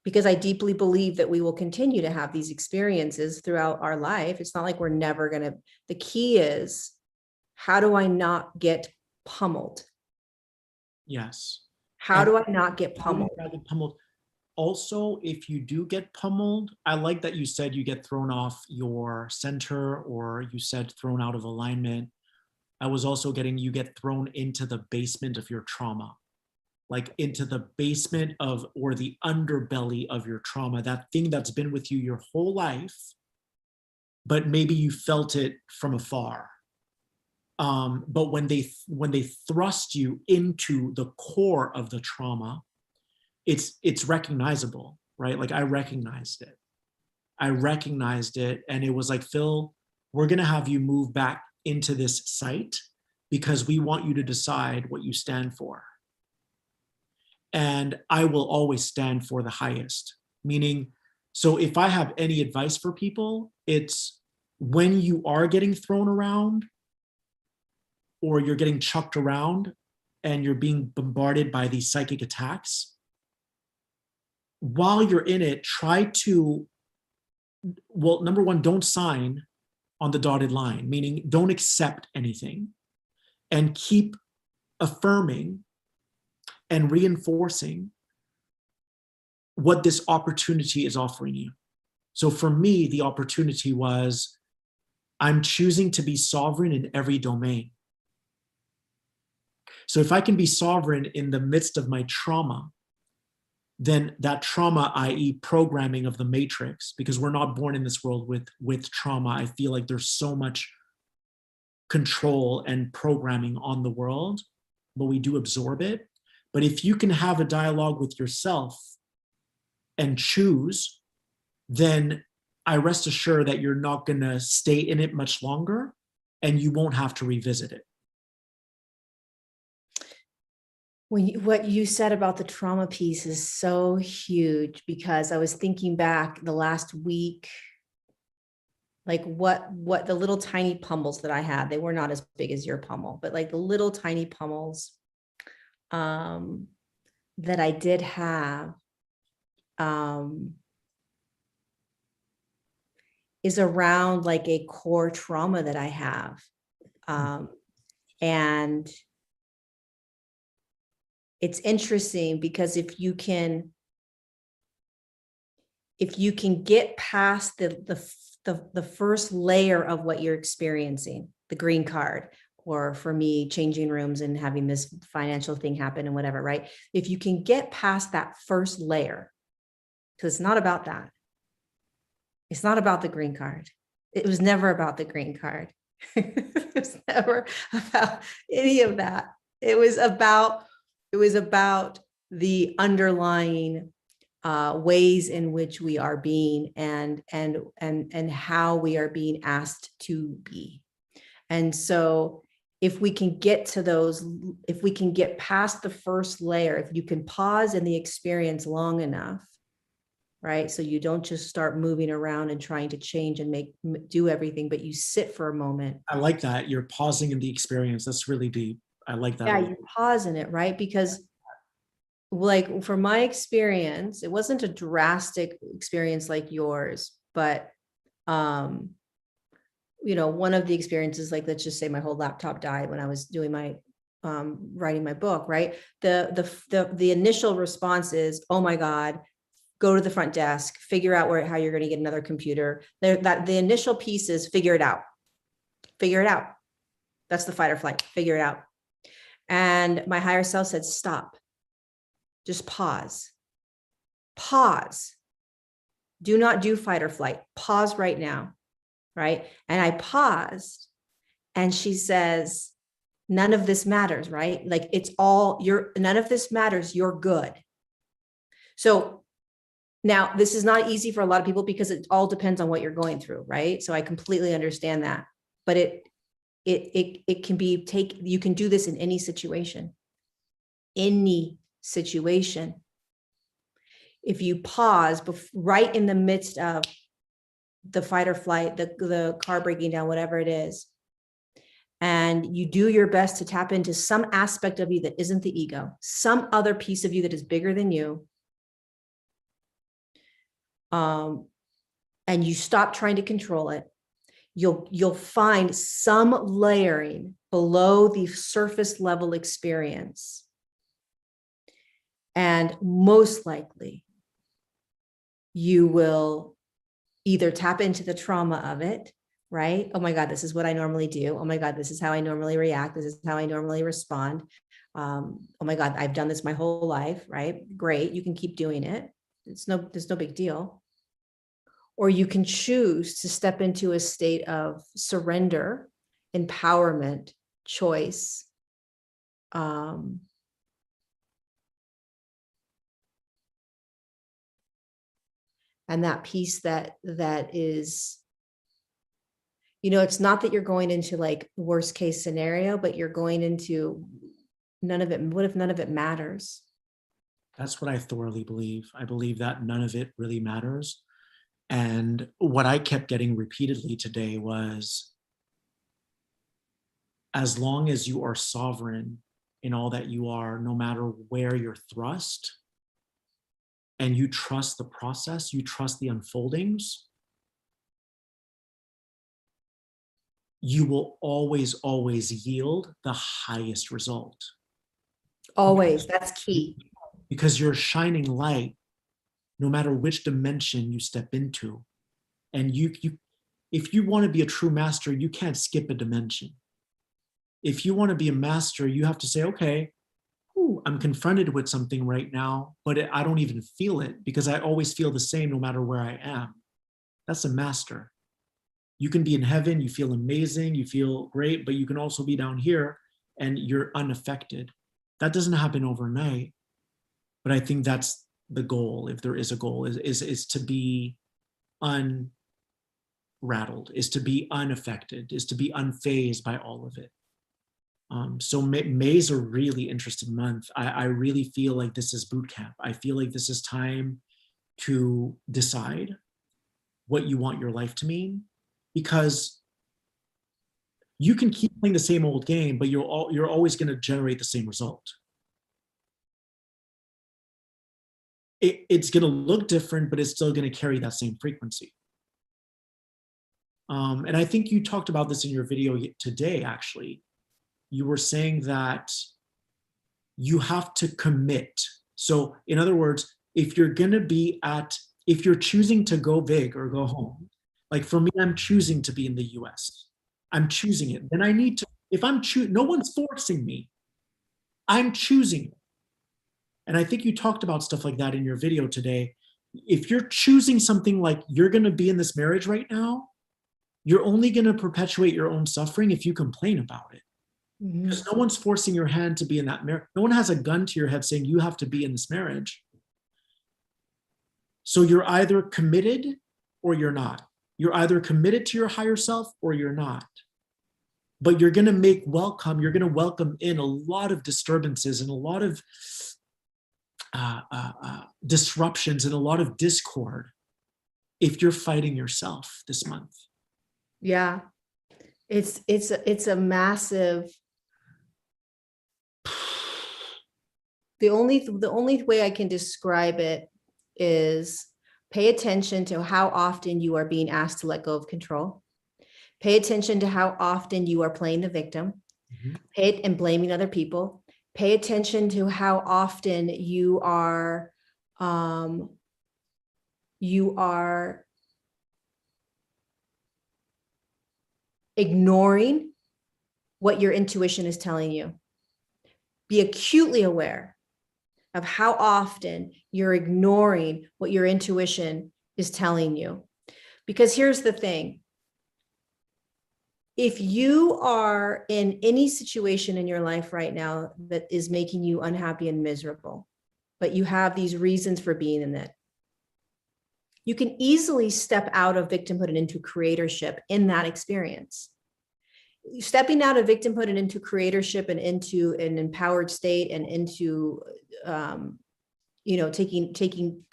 Because I deeply believe that we will continue to have these experiences throughout our life. It's not like we're never going to. The key is, how do I not get pummeled? Yes. How And do I not get how do you pummeled? not get pummeled? Also, if you do get pummeled, I like that you said you get thrown off your center, or you said thrown out of alignment. I was also getting you get thrown into the basement of your trauma, like into the basement of, or the underbelly of your trauma, that thing that's been with you your whole life, but maybe you felt it from afar. But when they thrust you into the core of the trauma, it's recognizable, right? Like I recognized it. And it was like, Phil, we're gonna have you move back into this site because we want you to decide what you stand for. And I will always stand for the highest. Meaning, so if I have any advice for people, it's when you are getting thrown around or you're getting chucked around and you're being bombarded by these psychic attacks, while you're in it, try to, well, number one, don't sign on the dotted line, meaning don't accept anything, and keep affirming and reinforcing what this opportunity is offering you. So for me, the opportunity was, I'm choosing to be sovereign in every domain. So if I can be sovereign in the midst of my trauma, then that trauma, i.e. programming of the matrix, because we're not born in this world with trauma. I feel like there's so much control and programming on the world, but we do absorb it. But if you can have a dialogue with yourself and choose, then I rest assured that you're not going to stay in it much longer and you won't have to revisit it. What you said about the trauma piece is so huge, because I was thinking back the last week, like what the little tiny pummels that I had, they were not as big as your pummel, but like the little tiny pummels that I did have is around like a core trauma that I have. And it's interesting because if you can get past the first layer of what you're experiencing, the green card, or for me, changing rooms and having this financial thing happen and whatever, right? If you can get past that first layer, because it's not about that. It's not about the green card. It was never about the green card. It was never about any of that. It was about the underlying ways in which we are being and how we are being asked to be. And so if we can get to those, if we can get past the first layer, if you can pause in the experience long enough, right? So you don't just start moving around and trying to change and do everything, but you sit for a moment. I like that. You're pausing in the experience. That's really deep. I like that. Yeah, you pause in it, right? Because like for my experience, it wasn't a drastic experience like yours, but you know, one of the experiences, like let's just say my whole laptop died when I was doing my writing my book, right? The initial response is, oh my God, go to the front desk, figure out how you're going to get another computer. The initial piece is figure it out. Figure it out. That's the fight or flight. Figure it out. And my higher self said, stop. Just pause. Pause. Do not do fight or flight. Pause right now. Right. And I paused and she says, none of this matters, right? Like it's all none of this matters. You're good. So now, this is not easy for a lot of people because it all depends on what you're going through, right? So I completely understand that, but it can be you can do this in any situation, if you pause right in the midst of the fight or flight, the car breaking down, whatever it is, and you do your best to tap into some aspect of you that isn't the ego, some other piece of you that is bigger than you, and you stop trying to control it, you'll find some layering below the surface level experience. And most likely, you will either tap into the trauma of it, right? Oh my God, this is what I normally do. Oh my God, this is how I normally react. This is how I normally respond. Oh my God, I've done this my whole life, right? Great, you can keep doing it. There's no big deal. Or you can choose to step into a state of surrender, empowerment, choice, and that piece that is, it's not that you're going into like worst case scenario, but you're going into none of it. What if none of it matters? That's what I thoroughly believe. I believe that none of it really matters. And what I kept getting repeatedly today was, as long as you are sovereign in all that you are, no matter where you're thrust, and you trust the process, you trust the unfoldings, you will always, always yield the highest result. Always, that's key. Because you're shining light, no matter which dimension you step into. And if you want to be a true master, you can't skip a dimension. If you want to be a master, you have to say, okay, I'm confronted with something right now, but I don't even feel it because I always feel the same no matter where I am. That's a master. You can be in heaven, you feel amazing, you feel great, but you can also be down here and you're unaffected. That doesn't happen overnight, but I think that's the goal, if there is a goal, is to be unrattled, is to be unaffected, is to be unfazed by all of it. So May's a really interesting month. I really feel like this is boot camp. I feel like this is time to decide what you want your life to mean, because you can keep playing the same old game, but you're always going to generate the same result. It's going to look different, but it's still going to carry that same frequency. And I think you talked about this in your video today, actually. You were saying that you have to commit. So in other words, if you're choosing to go big or go home, like for me, I'm choosing to be in the US. I'm choosing it. Then I need to, no one's forcing me. I'm choosing it. And I think you talked about stuff like that in your video today. If you're choosing something like you're going to be in this marriage right now, you're only going to perpetuate your own suffering if you complain about it. Because no one's forcing your hand to be in that marriage. No one has a gun to your head saying you have to be in this marriage. So you're either committed or you're not. You're either committed to your higher self or you're not. But you're going to welcome in a lot of disturbances and a lot of disruptions and a lot of discord if you're fighting yourself this month. Yeah, it's a massive. The only way I can describe it is pay attention to how often you are being asked to let go of control. Pay attention to how often you are playing the victim, and blaming other people. Pay attention to how often you are ignoring what your intuition is telling you. Be acutely aware of how often you're ignoring what your intuition is telling you. Because here's the thing. If you are in any situation in your life right now that is making you unhappy and miserable, but you have these reasons for being in it, you can easily step out of victimhood and into creatorship in that experience. Stepping out of victimhood and into creatorship and into an empowered state and into taking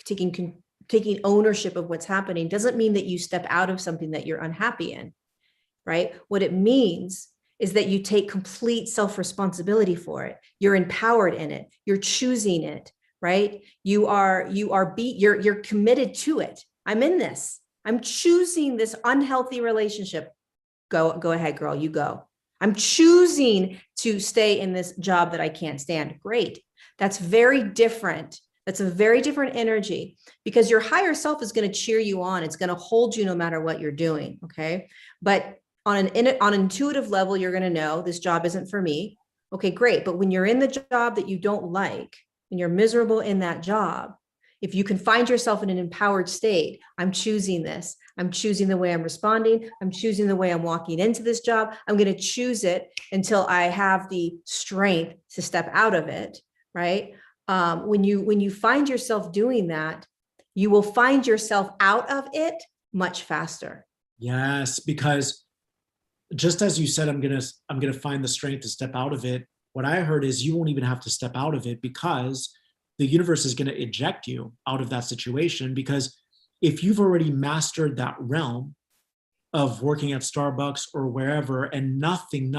ownership of what's happening doesn't mean that you step out of something that you're unhappy in, right? What it means is that you take complete self-responsibility for it. You're empowered in it. You're choosing it, right? You're committed to it. I'm in this. I'm choosing this unhealthy relationship. Go ahead, girl, you go. I'm choosing to stay in this job that I can't stand. Great. That's very different. That's a very different energy, because your higher self is going to cheer you on. It's going to hold you no matter what you're doing. Okay. But on an intuitive level, you're going to know this job isn't for me. Okay, great. But when you're in the job that you don't like, and you're miserable in that job, if you can find yourself in an empowered state, I'm choosing this. I'm choosing the way I'm responding. I'm choosing the way I'm walking into this job. I'm going to choose it until I have the strength to step out of it, right? When you find yourself doing that, you will find yourself out of it much faster. Yes, because just as you said, I'm gonna find the strength to step out of it. What I heard is you won't even have to step out of it, because the universe is going to eject you out of that situation. Because if you've already mastered that realm of working at Starbucks or wherever, and nothing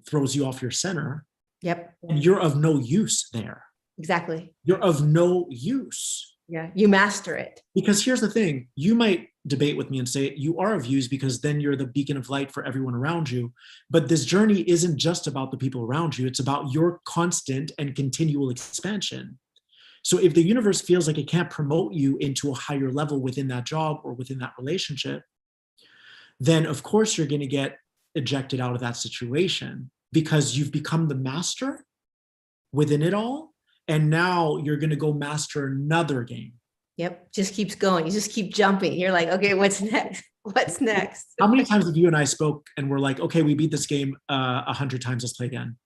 throws you off your center, Yep. and you're of no use there. Exactly. You're of no use. Yeah, you master it. Because here's the thing, you might debate with me and say you are of use because then you're the beacon of light for everyone around you. But this journey isn't just about the people around you. It's about your constant and continual expansion. So if the universe feels like it can't promote you into a higher level within that job or within that relationship, then of course you're going to get ejected out of that situation, because you've become the master within it all. And now you're going to go master another game. Yep. Just keeps going. You just keep jumping. You're like, okay, what's next? What's next? How many times have you and I spoke and we're like, okay, we beat this game 100 times, let's play again.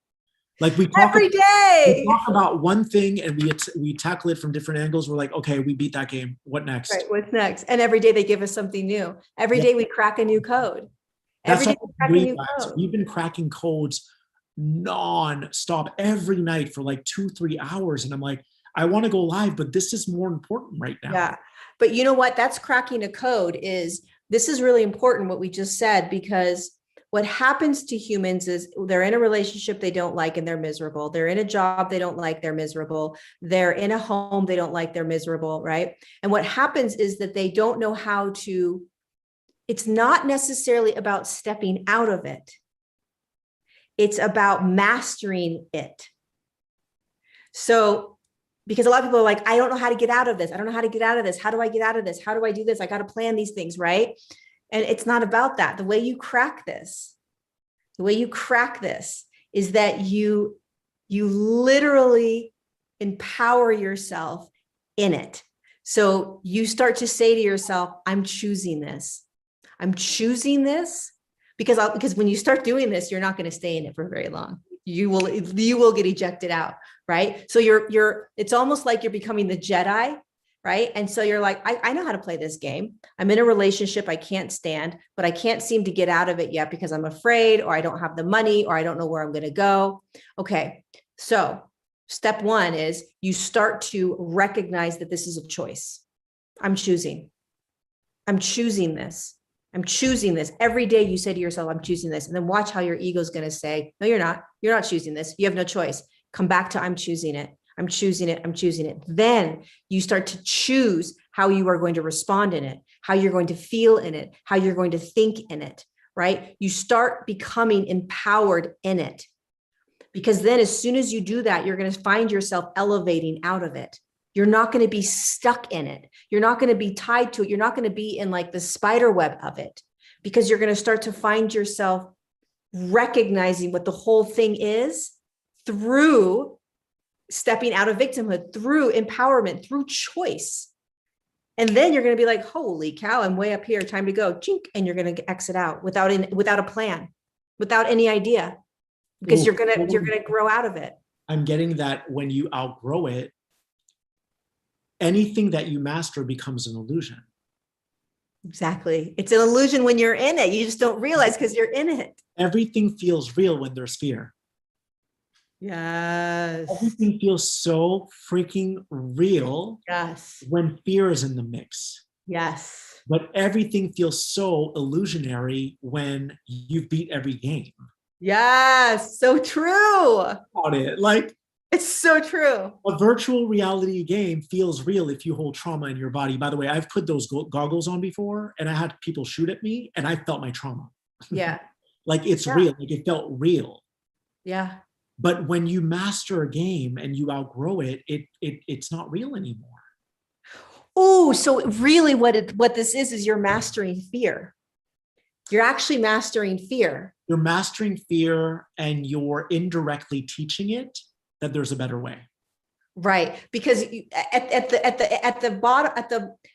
Like we talk Every day. We talk about one thing and we tackle it from different angles. We're like, okay, we beat that game. What next? Right. What's next? And every day they give us something new. Every day we crack a new code. That's Every day we crack a new code. We've been cracking codes non-stop every night for like 2-3 hours. And I'm like, I want to go live, but this is more important right now. Yeah. But you know what? That's cracking a code. This is really important what we just said, because what happens to humans is they're in a relationship they don't like and they're miserable. They're in a job they don't like, they're miserable. They're in a home they don't like, they're miserable, right? And what happens is that they don't know how to, it's not necessarily about stepping out of it. It's about mastering it. So, because a lot of people are like, I don't know how to get out of this. I don't know how to get out of this. How do I get out of this? How do I do this? I got to plan these things, right? And it's not about that. The way you crack this is that you literally empower yourself in it. So you start to say to yourself, I'm choosing this. I'm choosing this because when you start doing this, you're not going to stay in it for very long. You will get ejected out, right? So it's almost like you're becoming the Jedi, right? And so you're like, I know how to play this game. I'm in a relationship I can't stand, but I can't seem to get out of it yet because I'm afraid, or I don't have the money, or I don't know where I'm going to go. Okay. So step one is you start to recognize that this is a choice. I'm choosing this. I'm choosing this. Every day you say to yourself, I'm choosing this. And then watch how your ego is going to say, no, you're not. You're not choosing this. You have no choice. Come back to I'm choosing it. I'm choosing it. I'm choosing it. Then you start to choose how you are going to respond in it, how you're going to feel in it, how you're going to think in it, right? You start becoming empowered in it. Because then as soon as you do that, you're going to find yourself elevating out of it. You're not going to be stuck in it. You're not going to be tied to it. You're not going to be in like the spider web of it, because you're going to start to find yourself recognizing what the whole thing is through stepping out of victimhood, through empowerment, through choice. And then you're going to be like, holy cow, I'm way up here. Time to go. Chink. And you're going to exit out without a plan, without any idea, because you're going to grow out of it. I'm getting that when you outgrow it, anything that you master becomes an illusion. Exactly. It's an illusion when you're in it. You just don't realize because you're in it. Everything feels real when there's fear. Yes. Everything feels so freaking real Yes. when fear is in the mix. Yes. But everything feels so illusionary when you beat every game. Yes. So true. On it. Like It's so true. a virtual reality game feels real if you hold trauma in your body. By the way, I've put those goggles on before and I had people shoot at me and I felt my trauma. Yeah. Like it's Yeah. real, like it felt real. Yeah. But when you master a game and you outgrow it, it's not real anymore. Oh, so really what this is you're mastering fear. You're actually mastering fear. You're mastering fear and you're indirectly teaching it that there's a better way. Right. Because at the bottom,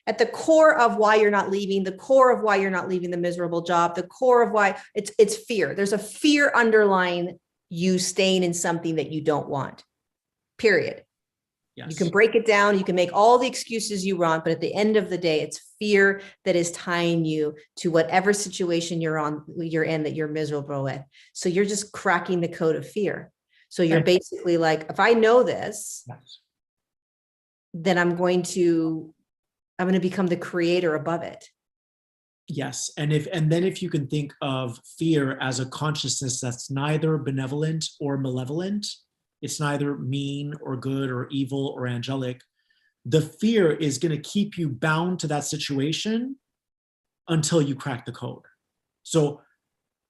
at the core of why you're not leaving, the core of why you're not leaving the miserable job, the core of why it's fear. There's a fear underlying you staying in something that you don't want. Period. Yes. You can break it down, you can make all the excuses you want, but at the end of the day, it's fear that is tying you to whatever situation you're in that you're miserable with. So you're just cracking the code of fear. So you're basically like, if I know this, yes. then I'm going to become the creator above it. Yes. And then if you can think of fear as a consciousness that's neither benevolent or malevolent, it's neither mean or good or evil or angelic, the fear is going to keep you bound to that situation until you crack the code. So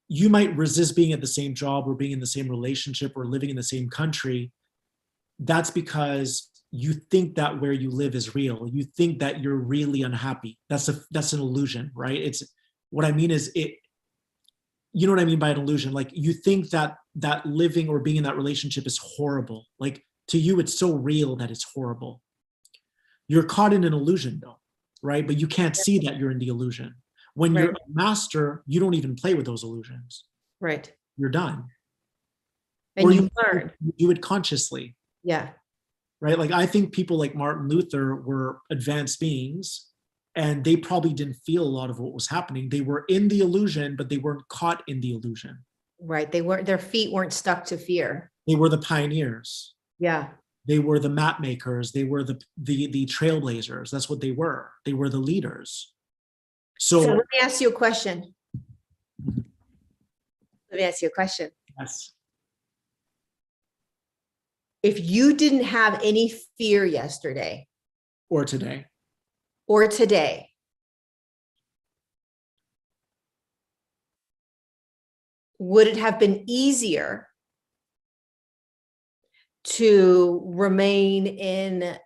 you might resist being at the same job or being in the same relationship or living in the same country. That's because you think that where you live is real. You think that you're really unhappy. That's an illusion, right? It's what I mean is it, you know what I mean by an illusion? Like you think that living or being in that relationship is horrible. Like to you, it's so real that it's horrible. You're caught in an illusion though, right? But you can't see that you're in the illusion. When you're a master, you don't even play with those illusions. Right. You're done. And Or you learn. you do it consciously. Yeah. Right? Like I think people like Martin Luther were advanced beings and they probably didn't feel a lot of what was happening. They were in the illusion, but they weren't caught in the illusion. Right. Their feet weren't stuck to fear. They were the pioneers. Yeah. They were the map makers. They were the trailblazers. That's what they were. They were the leaders. So let me ask you a question. Yes. If you didn't have any fear yesterday or today, would it have been easier to remain in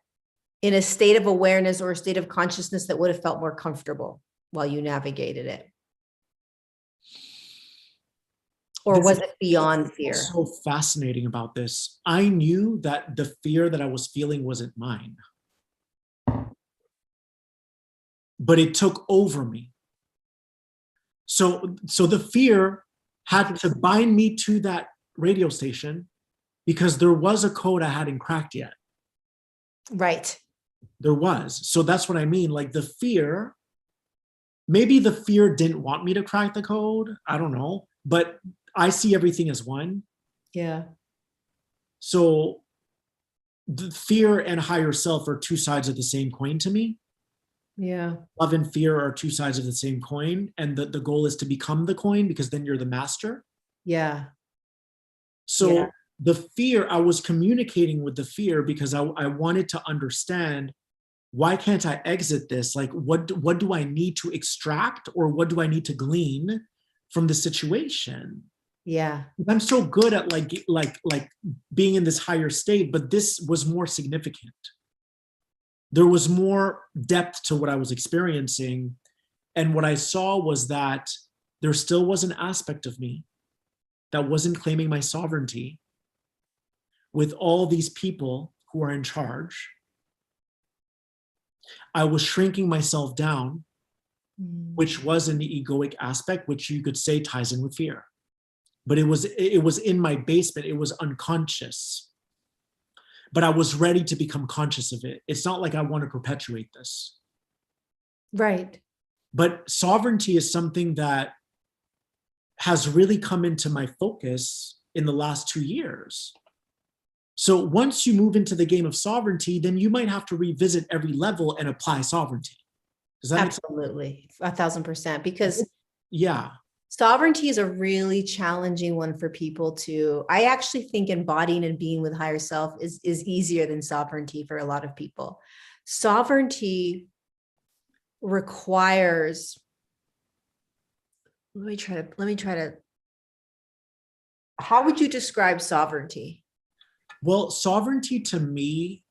a state of awareness or a state of consciousness that would have felt more comfortable while you navigated it? Or was it beyond fear? What's so fascinating about this, I knew that the fear that I was feeling wasn't mine, but it took over me. So the fear had to bind me to that radio station because there was a code I hadn't cracked yet. Right. There was. So that's what I mean. Like the fear, maybe the fear didn't want me to crack the code. I don't know. But I see everything as one. Yeah. So the fear and higher self are two sides of the same coin to me. Yeah. Love and fear are two sides of the same coin. And the goal is to become the coin because then you're the master. Yeah. So the fear, I was communicating with the fear because I wanted to understand, why can't I exit this? Like, what do I need to extract or what do I need to glean from the situation? Yeah. I'm so good at like being in this higher state, but this was more significant. There was more depth to what I was experiencing. And what I saw was that there still was an aspect of me that wasn't claiming my sovereignty with all these people who are in charge. I was shrinking myself down, which was an egoic aspect, which you could say ties in with fear. But it was in my basement. It was unconscious. But I was ready to become conscious of it. It's not like I want to perpetuate this. Right. But sovereignty is something that has really come into my focus in the last 2 years. So once you move into the game of sovereignty, then you might have to revisit every level and apply sovereignty. Does that make sense? Absolutely, 1,000%. Because Yeah. sovereignty is a really challenging one for people to. I actually think embodying and being with higher self is easier than sovereignty for a lot of people. Sovereignty requires. Let me try to. How would you describe sovereignty? Well, sovereignty to me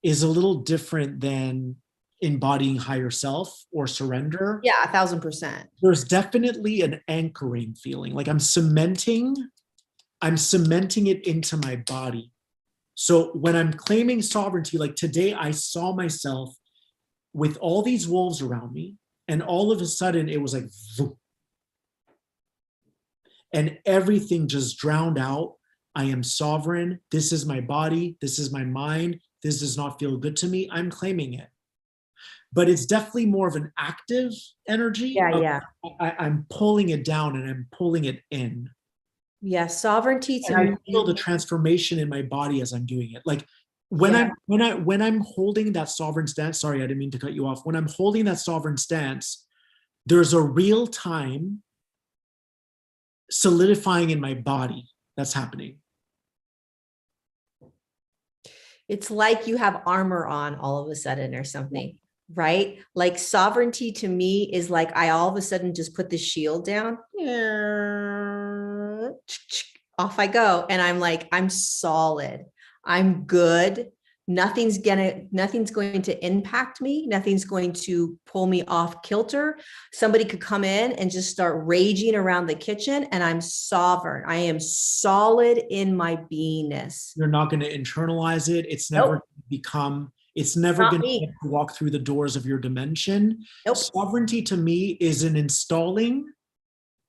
is a little different than embodying higher self or surrender. Yeah, 1,000%. There's definitely an anchoring feeling, like I'm cementing it into my body. So when I'm claiming sovereignty, like today I saw myself with all these wolves around me, and all of a sudden it was like vroom, and everything just drowned out. I am sovereign. This is my body. This is my mind. This does not feel good to me. I'm claiming it. But it's definitely more of an active energy. Yeah. I'm pulling it down and I'm pulling it in. Yeah, sovereignty to And I feel the me. transformation in my body as I'm doing it. Like Yeah. when I'm holding that sovereign stance, sorry, I didn't mean to cut you off. When I'm holding that sovereign stance, there's a real time solidifying in my body that's happening. It's like you have armor on all of a sudden or something, right? Like sovereignty to me is like I all of a sudden just put the shield down. Off I go. And I'm like, I'm solid. I'm good. Nothing's going to impact me. Nothing's going to pull me off kilter. Somebody could come in and just start raging around the kitchen, and I'm sovereign. I am solid in my beingness. You're not going to internalize it. It's never Nope, become, it's never not going to me. walk through the doors of your dimension. Nope. Sovereignty to me is an installing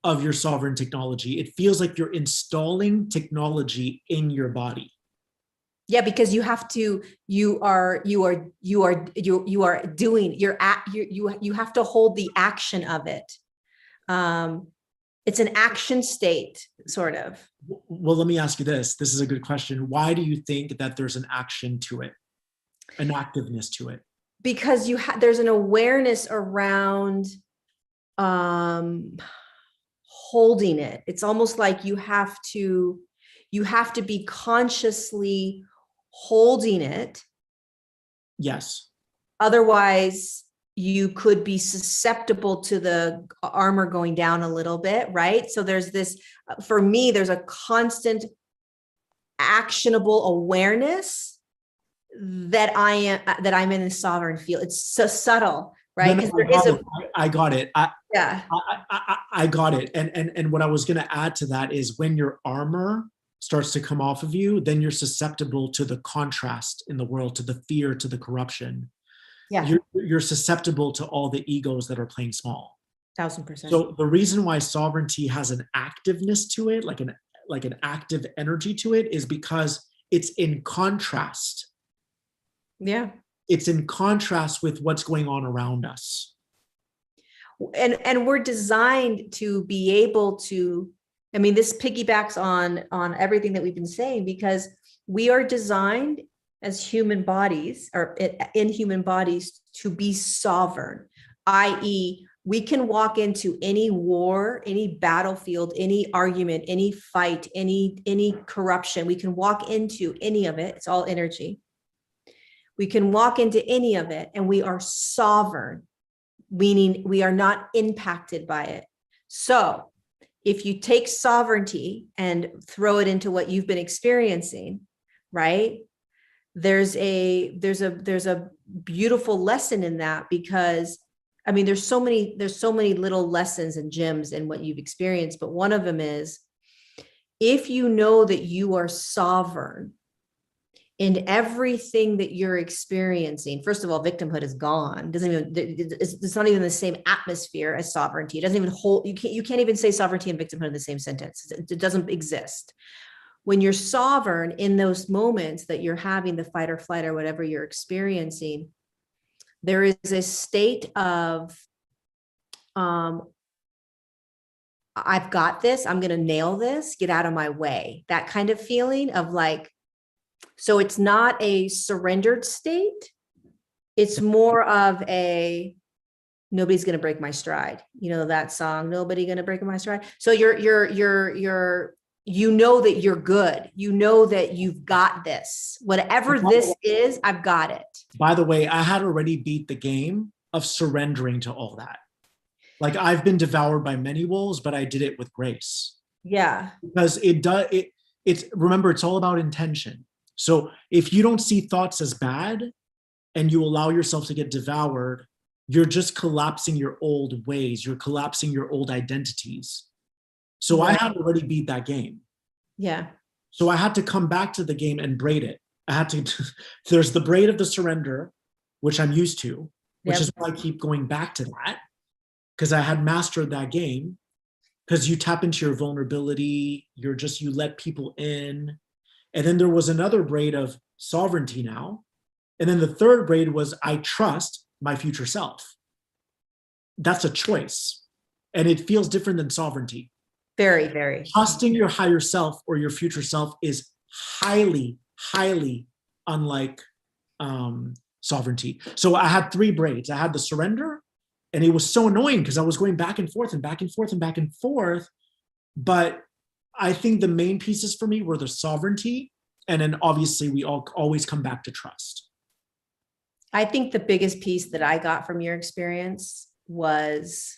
of your sovereign technology. It feels like you're installing technology in your body. Yeah, because you have to, you are doing, you're at, you have to hold the action of it. It's an action state, sort of. Well, let me ask you this. This is a good question. Why do you think that there's an action to it, an activeness to it? Because there's an awareness around holding it. It's almost like you have to be consciously holding it. Yes. Otherwise, you could be susceptible to the armor going down a little bit, right? So there's this, for me, there's a constant actionable awareness that I'm in a sovereign field. It's so subtle, right? Because there is I got it. yeah. I got it. And what I was going to add to that is when your armor starts to come off of you, then you're susceptible to the contrast in the world, to the fear, to the corruption. Yeah. You're susceptible to all the egos that are playing small. 1,000%. So the reason why sovereignty has an activeness to it, like an active energy to it, is because it's in contrast. Yeah. It's in contrast with what's going on around us. And we're designed to be able to, I mean, this piggybacks on everything that we've been saying, because we are designed as human bodies, or in human bodies, to be sovereign, i.e., we can walk into any war, any battlefield, any argument, any fight, any corruption. We can walk into any of it. It's all energy. We can walk into any of it, and we are sovereign, meaning we are not impacted by it. So if you take sovereignty and throw it into what you've been experiencing, right? There's a beautiful lesson in that, because I mean, there's so many little lessons and gems in what you've experienced, but one of them is, if you know that you are sovereign in everything that you're experiencing, first of all, victimhood is gone. It's not even the same atmosphere as sovereignty. It doesn't even hold, you can't even say sovereignty and victimhood in the same sentence. It doesn't exist. When you're sovereign in those moments that you're having the fight or flight or whatever you're experiencing, there is a state of, I've got this, I'm going to nail this, get out of my way. That kind of feeling of like, So it's not a surrendered state. It's more of a, nobody's going to break my stride. You know, that song, nobody going to break my stride. So you know that you're good. You know that you've got this. Whatever this is, I've got it. By the way, I had already beat the game of surrendering to all that. Like, I've been devoured by many wolves, but I did it with grace. Yeah. Because it's remember, it's all about intention. So if you don't see thoughts as bad and you allow yourself to get devoured, you're just collapsing your old ways. You're collapsing your old identities. So Right. I had already beat that game. Yeah. So I had to come back to the game and braid it. I had to, there's the braid of the surrender, which I'm used to, which is why I keep going back to that, because I had mastered that game. Because you tap into your vulnerability, you let people in. And then there was another braid of sovereignty now. And then the third braid was, I trust my future self. That's a choice. And it feels different than sovereignty. Very, very. Trusting your higher self or your future self is highly, highly unlike sovereignty. So I had three braids. I had the surrender, and it was so annoying because I was going back and forth and back and forth and back and forth. But I think the main pieces for me were the sovereignty. And then obviously we always come back to trust. I think the biggest piece that I got from your experience was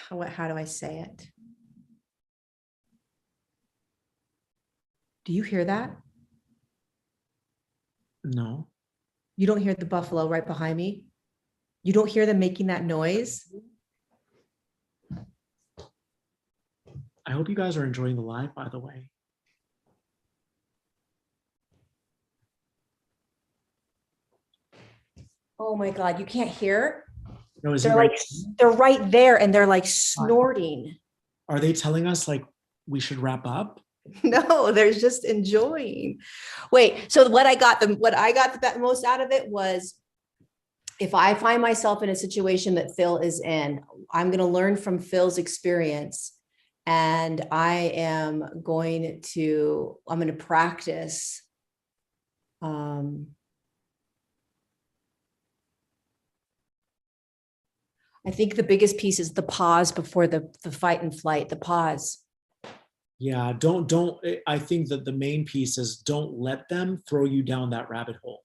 how do I say it? Do you hear that? No. You don't hear the buffalo right behind me? You don't hear them making that noise? I hope you guys are enjoying the live, by the way. Oh my God, you can't hear? No, is They're it right? like, they're right there and they're like snorting. Are they telling us like we should wrap up? No, they're just enjoying. Wait, so what I got the most out of it was, if I find myself in a situation that Phil is in, I'm going to learn from Phil's experience, and I'm going to practice I think the biggest piece is the pause before the fight and flight, the pause. Yeah, I think that the main piece is, don't let them throw you down that rabbit hole.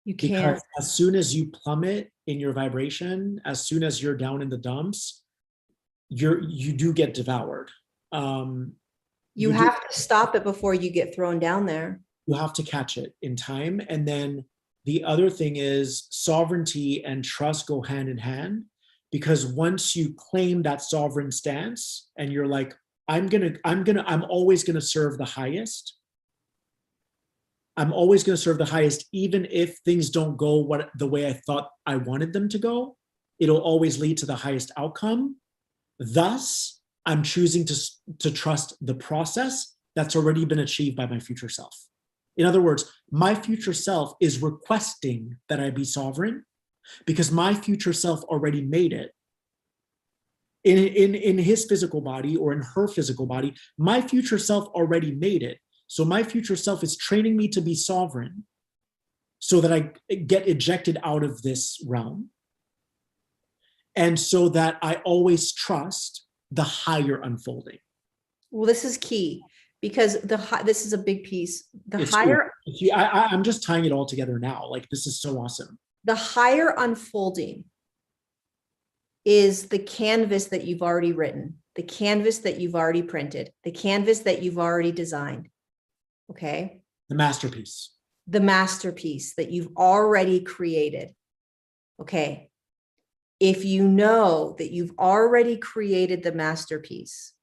You can't. Because as soon as you plummet in your vibration, as soon as you're down in the dumps, you do get devoured. You have to stop it before you get thrown down there. You have to catch it in time. And then the other thing is, sovereignty and trust go hand in hand, because once you claim that sovereign stance and you're like, I'm always gonna serve the highest. I'm always going to serve the highest, even if things don't go the way I thought I wanted them to go. It'll always lead to the highest outcome. Thus, I'm choosing to trust the process that's already been achieved by my future self. In other words, my future self is requesting that I be sovereign because my future self already made it. In his physical body or in her physical body, my future self already made it. So my future self is training me to be sovereign so that I get ejected out of this realm. And so that I always trust the higher unfolding. Well, this is key, because this is a big piece. I'm just tying it all together now. Like, this is so awesome. The higher unfolding is the canvas that you've already written, the canvas that you've already printed, the canvas that you've already designed. Okay. The masterpiece. The masterpiece that you've already created. Okay. If you know that you've already created the masterpiece,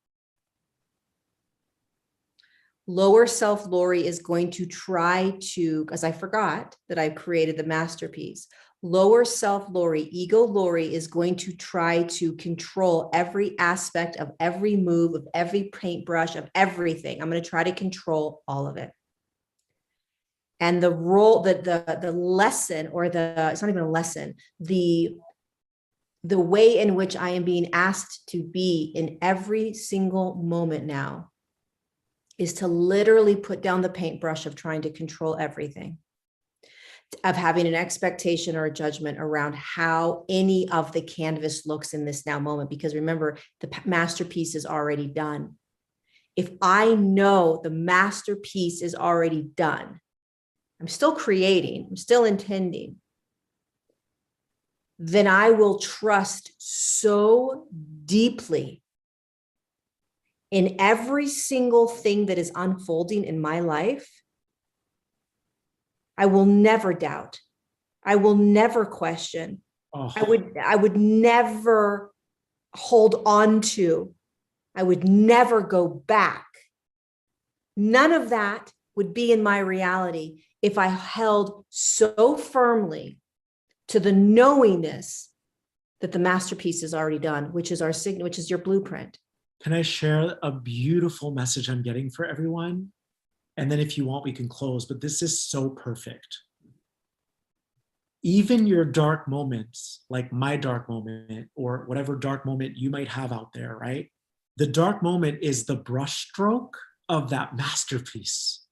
lower self Lorie is going to try to, because I forgot that I've created the masterpiece. Lower self Lorie, ego Lorie, is going to try to control every aspect of every move, of every paintbrush, of everything. I'm going to try to control all of it. And the role, the lesson, or it's not even a lesson, the the way in which I am being asked to be in every single moment now is to literally put down the paintbrush of trying to control everything, of having an expectation or a judgment around how any of the canvas looks in this now moment. Because remember, the masterpiece is already done. If I know the masterpiece is already done, I'm still creating, I'm still intending, then I will trust so deeply in every single thing that is unfolding in my life. I will never doubt. I will never question. Oh, I would never hold on to. I would never go back. None of that would be in my reality if I held so firmly to the knowingness that the masterpiece is already done, which is our sign, which is your blueprint. can I share a beautiful message I'm getting for everyone? And then if you want, we can close, but this is so perfect. Even your dark moments, like my dark moment or whatever dark moment you might have out there, right? The dark moment is the brushstroke of that masterpiece.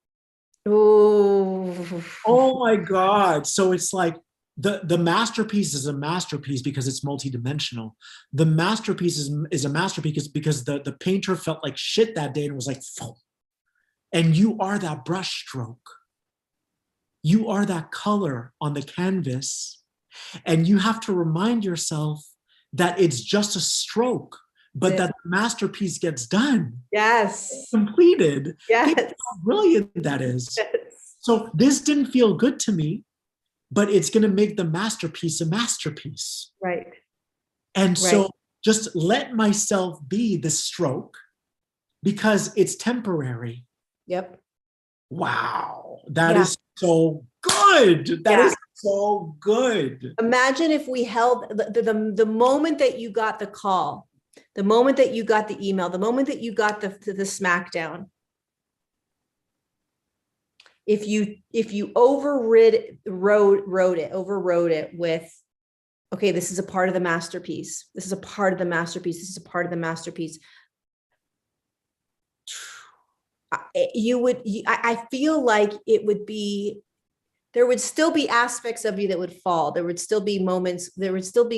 Oh, Oh my God. So it's like the masterpiece is a masterpiece because it's multidimensional. The masterpiece is a masterpiece because the painter felt like shit that day and was like, phew. And you are that brushstroke. You are that color on the canvas. And you have to remind yourself that it's just a stroke, but that the masterpiece gets done. yes. Completed. Yes. Think how brilliant that is. Yes. So this didn't feel good to me, but it's going to make the masterpiece a masterpiece. Right. And so just let myself be the stroke because it's temporary. Yep. Wow. That is so good. That is so good. Imagine if we held the moment that you got the call, the moment that you got the email, the moment that you got the smackdown. If you overrode it with, okay, this is a part of the masterpiece. This is a part of the masterpiece. This is a part of the masterpiece. I feel like it would be, there would still be aspects of you that would fall. There would still be moments, it would still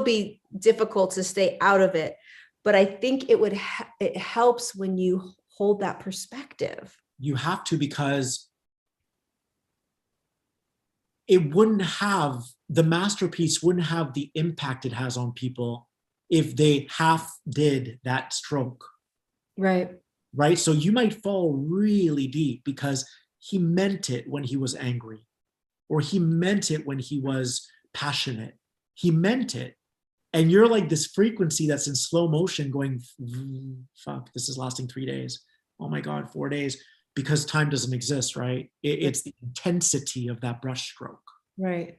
be difficult to stay out of it. But I think it helps when you hold that perspective. You have to, because the masterpiece wouldn't have the impact it has on people if they half did that stroke. Right. Right. So you might fall really deep because he meant it when he was angry, or he meant it when he was passionate. He meant it. And you're like this frequency that's in slow motion going, fuck, this is lasting 3 days. Oh my God, 4 days, because time doesn't exist, right? It's the intensity of that brushstroke. Right.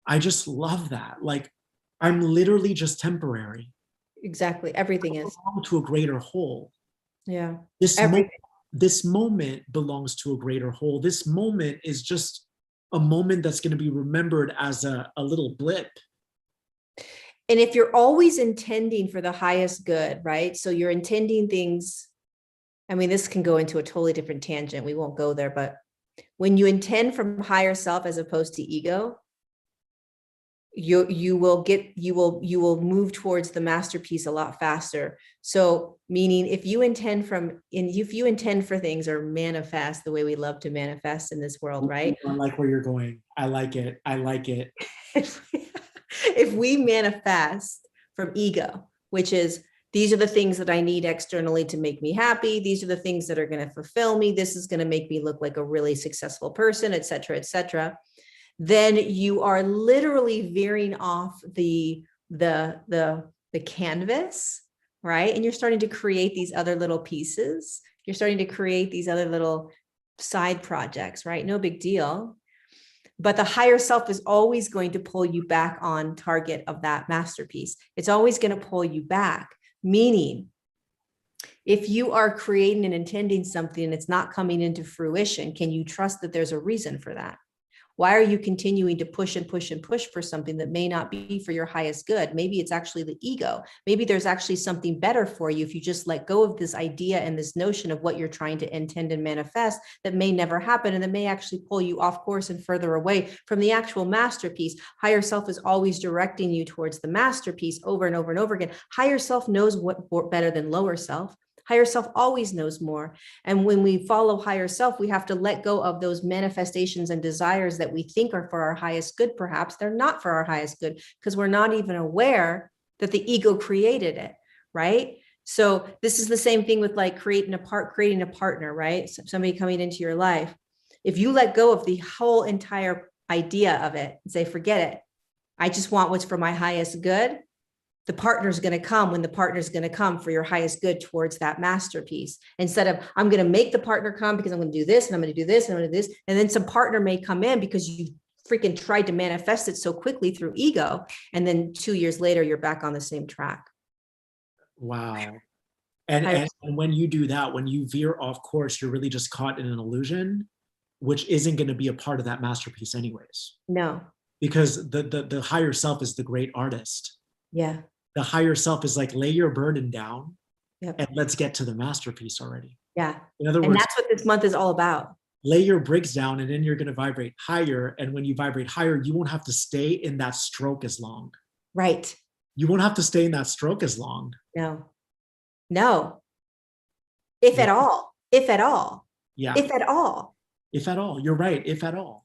I just love that. Like, I'm literally just temporary. Exactly. Everything is. To a greater whole. Yeah. This moment belongs to a greater whole. This moment is just a moment that's going to be remembered as a little blip. And if you're always intending for the highest good, right? So you're intending things. I mean, this can go into a totally different tangent. We won't go there, but when you intend from higher self as opposed to ego, you will move towards the masterpiece a lot faster. So meaning if you intend for things or manifest the way we love to manifest in this world, right? I like where you're going. I like it. If we manifest from ego, which is, these are the things that I need externally to make me happy. These are the things that are going to fulfill me. This is going to make me look like a really successful person, et cetera, then you are literally veering off the canvas, right? And you're starting to create these other little pieces. You're starting to create these other little side projects, right? No big deal. But the higher self is always going to pull you back on target of that masterpiece. It's always going to pull you back, meaning if you are creating and intending something and it's not coming into fruition, can you trust that there's a reason for that? Why are you continuing to push and push and push for something that may not be for your highest good? Maybe it's actually the ego. Maybe there's actually something better for you if you just let go of this idea and this notion of what you're trying to intend and manifest that may never happen, and that may actually pull you off course and further away from the actual masterpiece. Higher self is always directing you towards the masterpiece over and over and over again. Higher self knows what better than lower self. Higher self always knows more. And when we follow higher self, we have to let go of those manifestations and desires that we think are for our highest good. Perhaps they're not for our highest good because we're not even aware that the ego created it, right? So this is the same thing with like creating a partner, right? Somebody coming into your life. If you let go of the whole entire idea of it and say, forget it, I just want what's for my highest good, the partner's going to come when the partner's going to come for your highest good towards that masterpiece. Instead of, I'm going to make the partner come because I'm going to do this and I'm going to do this and I'm going to do this. And then some partner may come in because you freaking tried to manifest it so quickly through ego. And then 2 years later, you're back on the same track. Wow. And when you do that, when you veer off course, you're really just caught in an illusion, which isn't going to be a part of that masterpiece anyways. No. Because the higher self is the great artist. Yeah. The higher self is like, lay your burden down. Yep. And let's get to the masterpiece already. Yeah. In other and words, that's what this month is all about. Lay your bricks down and then you're going to vibrate higher. And when you vibrate higher, you won't have to stay in that stroke as long. Right. You won't have to stay in that stroke as long. No. If at all. If at all. Yeah. If at all. If at all. You're right. If at all.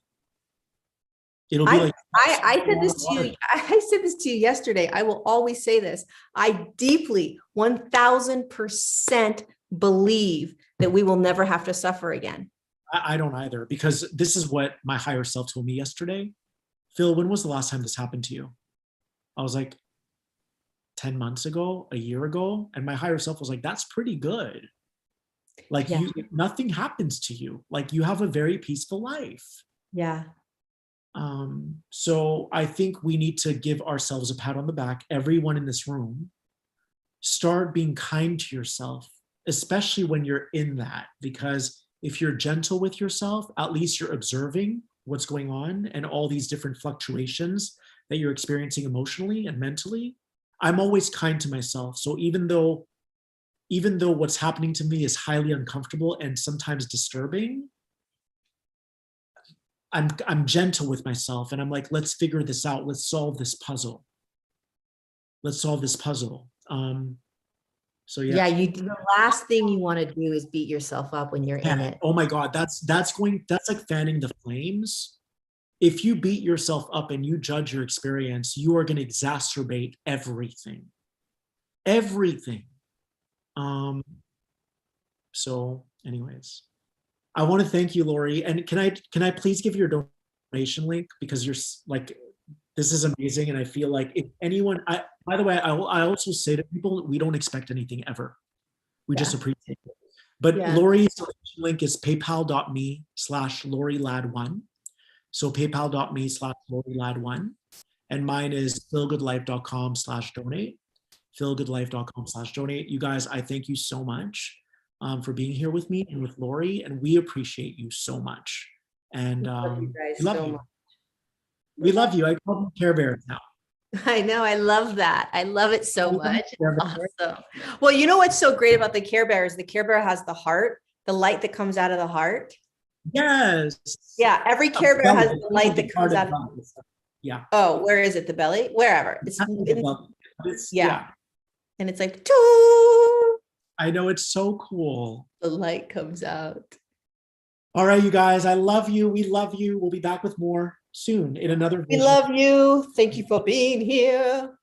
It'll be I said this to you. I said this to you yesterday. I will always say this. I deeply 1000% believe that we will never have to suffer again. I don't either, because this is what my higher self told me yesterday. Phil, when was the last time this happened to you? I was like, 10 months ago, a year ago. And my higher self was like, that's pretty good. Like nothing happens to you. Like you have a very peaceful life. Yeah. So I think we need to give ourselves a pat on the back. Everyone in this room, start being kind to yourself, especially when you're in that, because if you're gentle with yourself, at least you're observing what's going on and all these different fluctuations that you're experiencing emotionally and mentally. I'm always kind to myself. So even though what's happening to me is highly uncomfortable and sometimes disturbing, I'm gentle with myself and I'm like, let's figure this out. Let's solve this puzzle. So yeah. Yeah, the last thing you want to do is beat yourself up when you're in it. Oh my God, that's like fanning the flames. If you beat yourself up and you judge your experience, you are going to exacerbate everything. So anyways, I want to thank you, Lorie. And can I please give your donation link, because you're like, this is amazing. And I feel like if anyone, by the way, I also say to people, we don't expect anything ever. We just appreciate it. But Lorie's donation link is paypal.me/LorieLad1. So paypal.me/LorieLad1. And mine is feelgoodlife.com/donate. feelgoodlife.com/donate. You guys, I thank you so much for being here with me and with Lorie, and we appreciate you so much. And we love you. We love you. I call them Care Bears now. I know. I love that. I love it so much. Awesome. Well, you know what's so great about the Care Bear is the Care Bear has the heart, the light that comes out of the heart. Yes. Yeah. Every Care Bear has the light that comes out of the heart. Yeah. Oh, where is it? The belly? Wherever. Yeah. And it's like, Choo! I know, it's so cool. The light comes out. All right, you guys, I love you. We love you. We'll be back with more soon in another video. We love you. Thank you for being here.